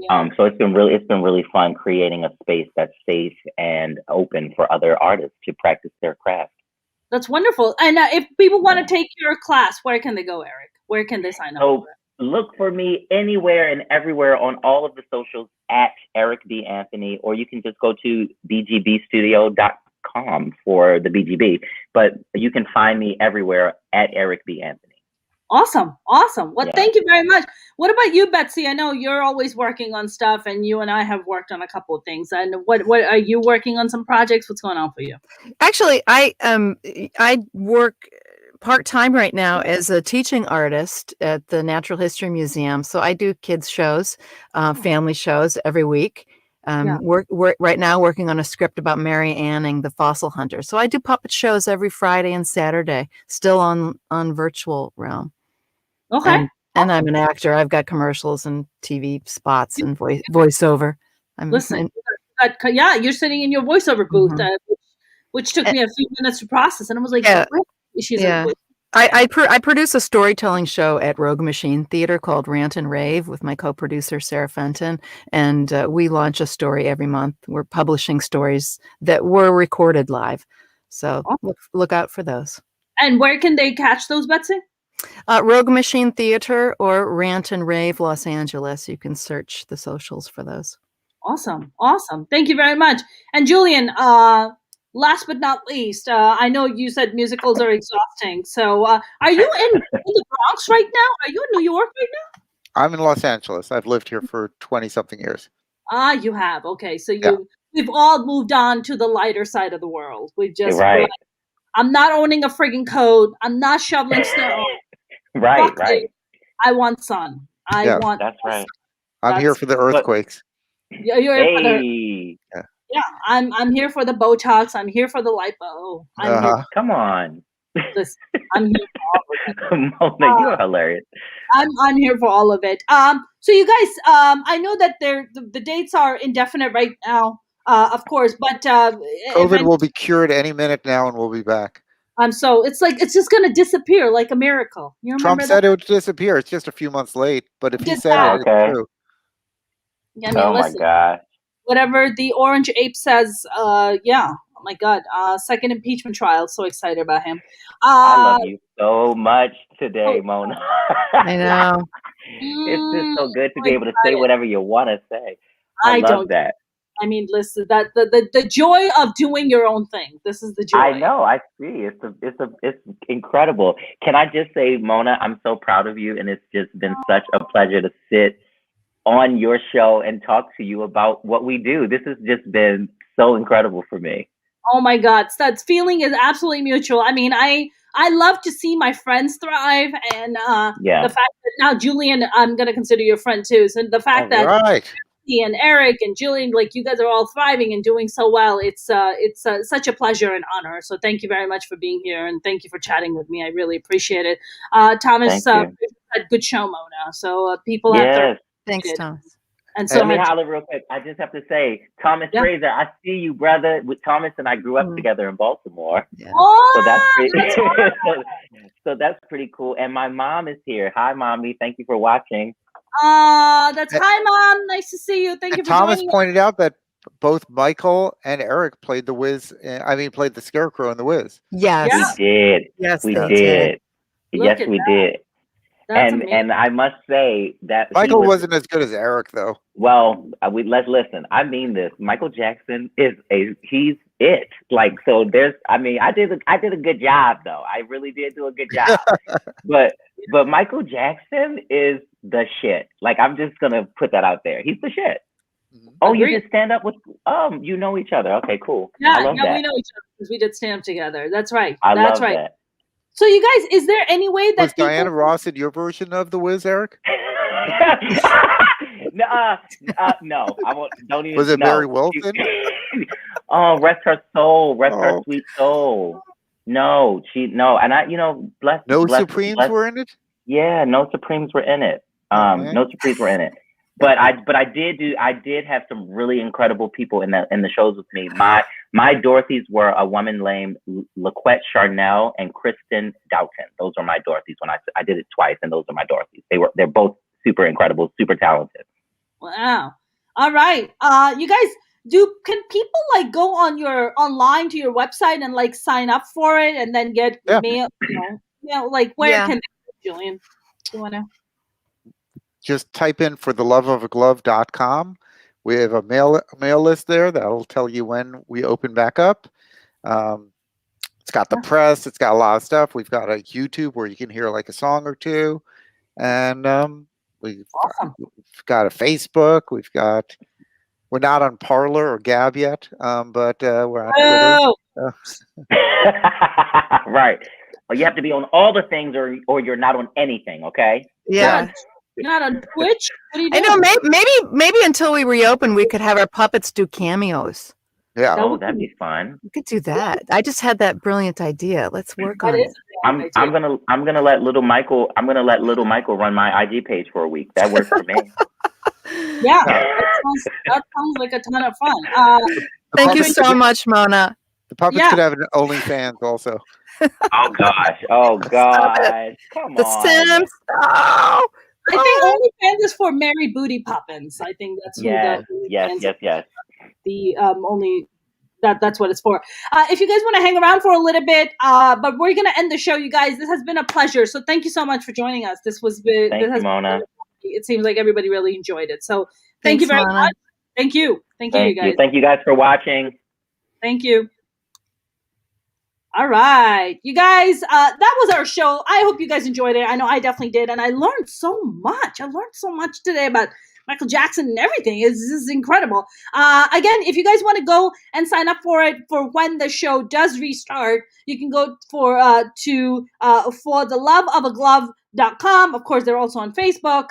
Yeah. So it's been really fun creating a space that's safe and open for other artists to practice their craft. That's wonderful. And if people want to take your class, where can they go, Eric? Where can they sign up? So look for me anywhere and everywhere on all of the socials at Eric B. Anthony, or you can just go to bgbstudio.com for the BGB. But you can find me everywhere at Eric B. Anthony. Awesome. Well, Thank you very much. What about you, Betsy? I know you're always working on stuff, and you and I have worked on a couple of things. And what are you working on? Some projects? What's going on for you? Actually, I work part-time right now as a teaching artist at the Natural History Museum. So I do kids shows, family shows every week. Work right now working on a script about Mary Anning, the fossil hunter. So I do puppet shows every Friday and Saturday, still on virtual realm. Okay. And I'm an actor. I've got commercials and TV spots and voiceover. You're sitting in your voiceover booth, which took me a few minutes to process, and I was like, she's in the I produce a storytelling show at Rogue Machine Theater called Rant and Rave with my co-producer Sarah Fenton, and we launch a story every month. We're publishing stories that were recorded live, so look out for those. And where can they catch those, Betsy? Rogue Machine Theater or Rant and Rave Los Angeles. You can search the socials for those. Awesome. Thank you very much. And Julien, last but not least, I know you said musicals are exhausting. So are you in the Bronx right now? Are you in New York right now? I'm in Los Angeles. I've lived here for 20-something years. You have. Okay. So you we've all moved on to the lighter side of the world. We've just You're right. like, I'm not owning a friggin' coat. I'm not shoveling snow. Right, Fuck right. it. I want sun. I Yeah. want. That's right. I'm here for the earthquakes. You're here for the. Hey, Yeah, I'm here for the Botox. I'm here for the lipo. I'm here. come on. Listen, I'm here for all of it. Mona, you're hilarious. I'm here for all of it. So you guys, I know that the dates are indefinite right now, of course, but COVID will be cured any minute now, and we'll be back. so it's like it's just gonna disappear like a miracle. You remember Trump that? said it would disappear. It's just a few months late, but if he Did said that. it, Okay. it's true. I mean, Oh my listen, God. whatever the orange ape says, yeah. Oh my God, second impeachment trial. So excited about him. I love you so much today, Mona. I know. It's just so good to so be able to say excited. whatever you want to say. I I love don't. that. I mean, listen, that the joy of doing your own thing. This is the joy. I know. I see. It's incredible. Can I just say, Mona, I'm so proud of you, and it's just been such a pleasure to sit on your show and talk to you about what we do. This has just been so incredible for me. Oh my God, that feeling is absolutely mutual. I mean, I love to see my friends thrive, and Yeah. the fact that now Julien, I'm gonna consider your friend too. So the fact that Right. Betsy and Eric and Julien, like you guys are all thriving and doing so well, it's such a pleasure and honor. So thank you very much for being here, and thank you for chatting with me. I really appreciate it. Thomas, Thank you. said good show, Mona. So people have to. Yes. Thanks, Thomas. And so Let me had- holler real quick. I just have to say, Thomas Yeah. Fraser, I see you, brother. With Thomas and I grew up together in Baltimore. Yeah. oh, So that's pretty that's so that's pretty cool. And my mom is here. Hi, mommy. Thank you for watching. That's hi, Mom. Nice to see you. Thank you And for Thomas joining. pointed out that both Michael and Eric played the Wiz. Played the Scarecrow in the Wiz. Yes. Yeah. We did. Yes, We they did. Look Yes, at we that. did. That's amazing. And I must say that Michael wasn't as good as Eric, though. Well, let's listen. I mean this. Michael Jackson he's it. Like, so I did a good job though. I really did do a good job. but Michael Jackson is the shit. Like, I'm just gonna put that out there. He's the shit. Oh, Agreed. you just stand up with you know each other. Okay, cool. Yeah, I love that. we know each other because we did stand up together. That's right. I That's love right. that. So you guys, is there any way that Was Diana Ross in your version of the Wiz, Eric? No, I won't. Don't even. Was it no. Mary Wilson? Oh, rest her soul, rest her Oh. sweet soul. No, and I, bless. No bless, Supremes bless, were in it? Yeah, no Supremes were in it. Okay. No Supremes were in it. But I did have some really incredible people in the shows with me. My Dorothy's were a woman named LaQuette Charnel and Kristen Doughton. Those are my Dorothy's. When I did it twice, and those are my Dorothy's. They're both super incredible, super talented. Wow. All right. You guys, can people like go online to your website and like sign up for it and then get mail? Like where can they, Julien? Do you want to? Just type in fortheloveofglove.com. We have a mail list there that'll tell you when we open back up. It's got the press. It's got a lot of stuff. We've got a YouTube where you can hear like a song or two. And we've got a Facebook. We're not on Parler or Gab yet, but we're on Twitter. Right. Well, you have to be on all the things or you're not on anything, okay? Yeah. You're not on Twitch? What are you doing? I know. Maybe until we reopen, we could have our puppets do cameos. Yeah. Oh, that'd be fun. We could do that. I just had that brilliant idea. Let's work on it. I'm gonna let little Michael run my IG page for a week. That works for me. Yeah, that sounds like a ton of fun. Thank you so much, Mona. The puppets could have an OnlyFans also. Oh gosh! Oh gosh! Come the on! Sims. Oh, I think OnlyFans is for Mary Booty Poppins. I think that's yes. The only that's what it's for. If you guys want to hang around for a little bit, but we're gonna end the show, you guys. This has been a pleasure. So thank you so much for joining us. Thank you, Mona. It seems like everybody really enjoyed it. So thank you very much. Thank you. Thank you, guys. Thank you guys for watching. Thank you. All right, you guys, that was our show. I hope you guys enjoyed it. I know I definitely did. And I learned so much. I learned so much today about Michael Jackson and everything. This is incredible. Again, if you guys want to go and sign up for it for when the show does restart, you can go for the love of a glove.com. Of course, they're also on Facebook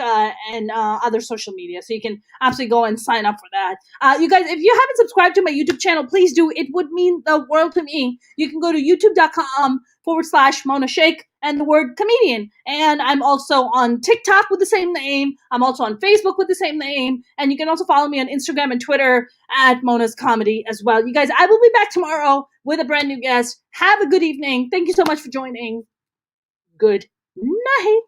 and other social media, so you can absolutely go and sign up for that. You guys, if you haven't subscribed to my YouTube channel, please do. It would mean the world to me. You can go to youtube.com/Mona Shaikh and the word comedian. And I'm also on TikTok with the same name. I'm also on Facebook with the same name. And you can also follow me on Instagram and Twitter at Mona's Comedy as well. You guys, I will be back tomorrow with a brand new guest. Have a good evening. Thank you so much for joining. Good night.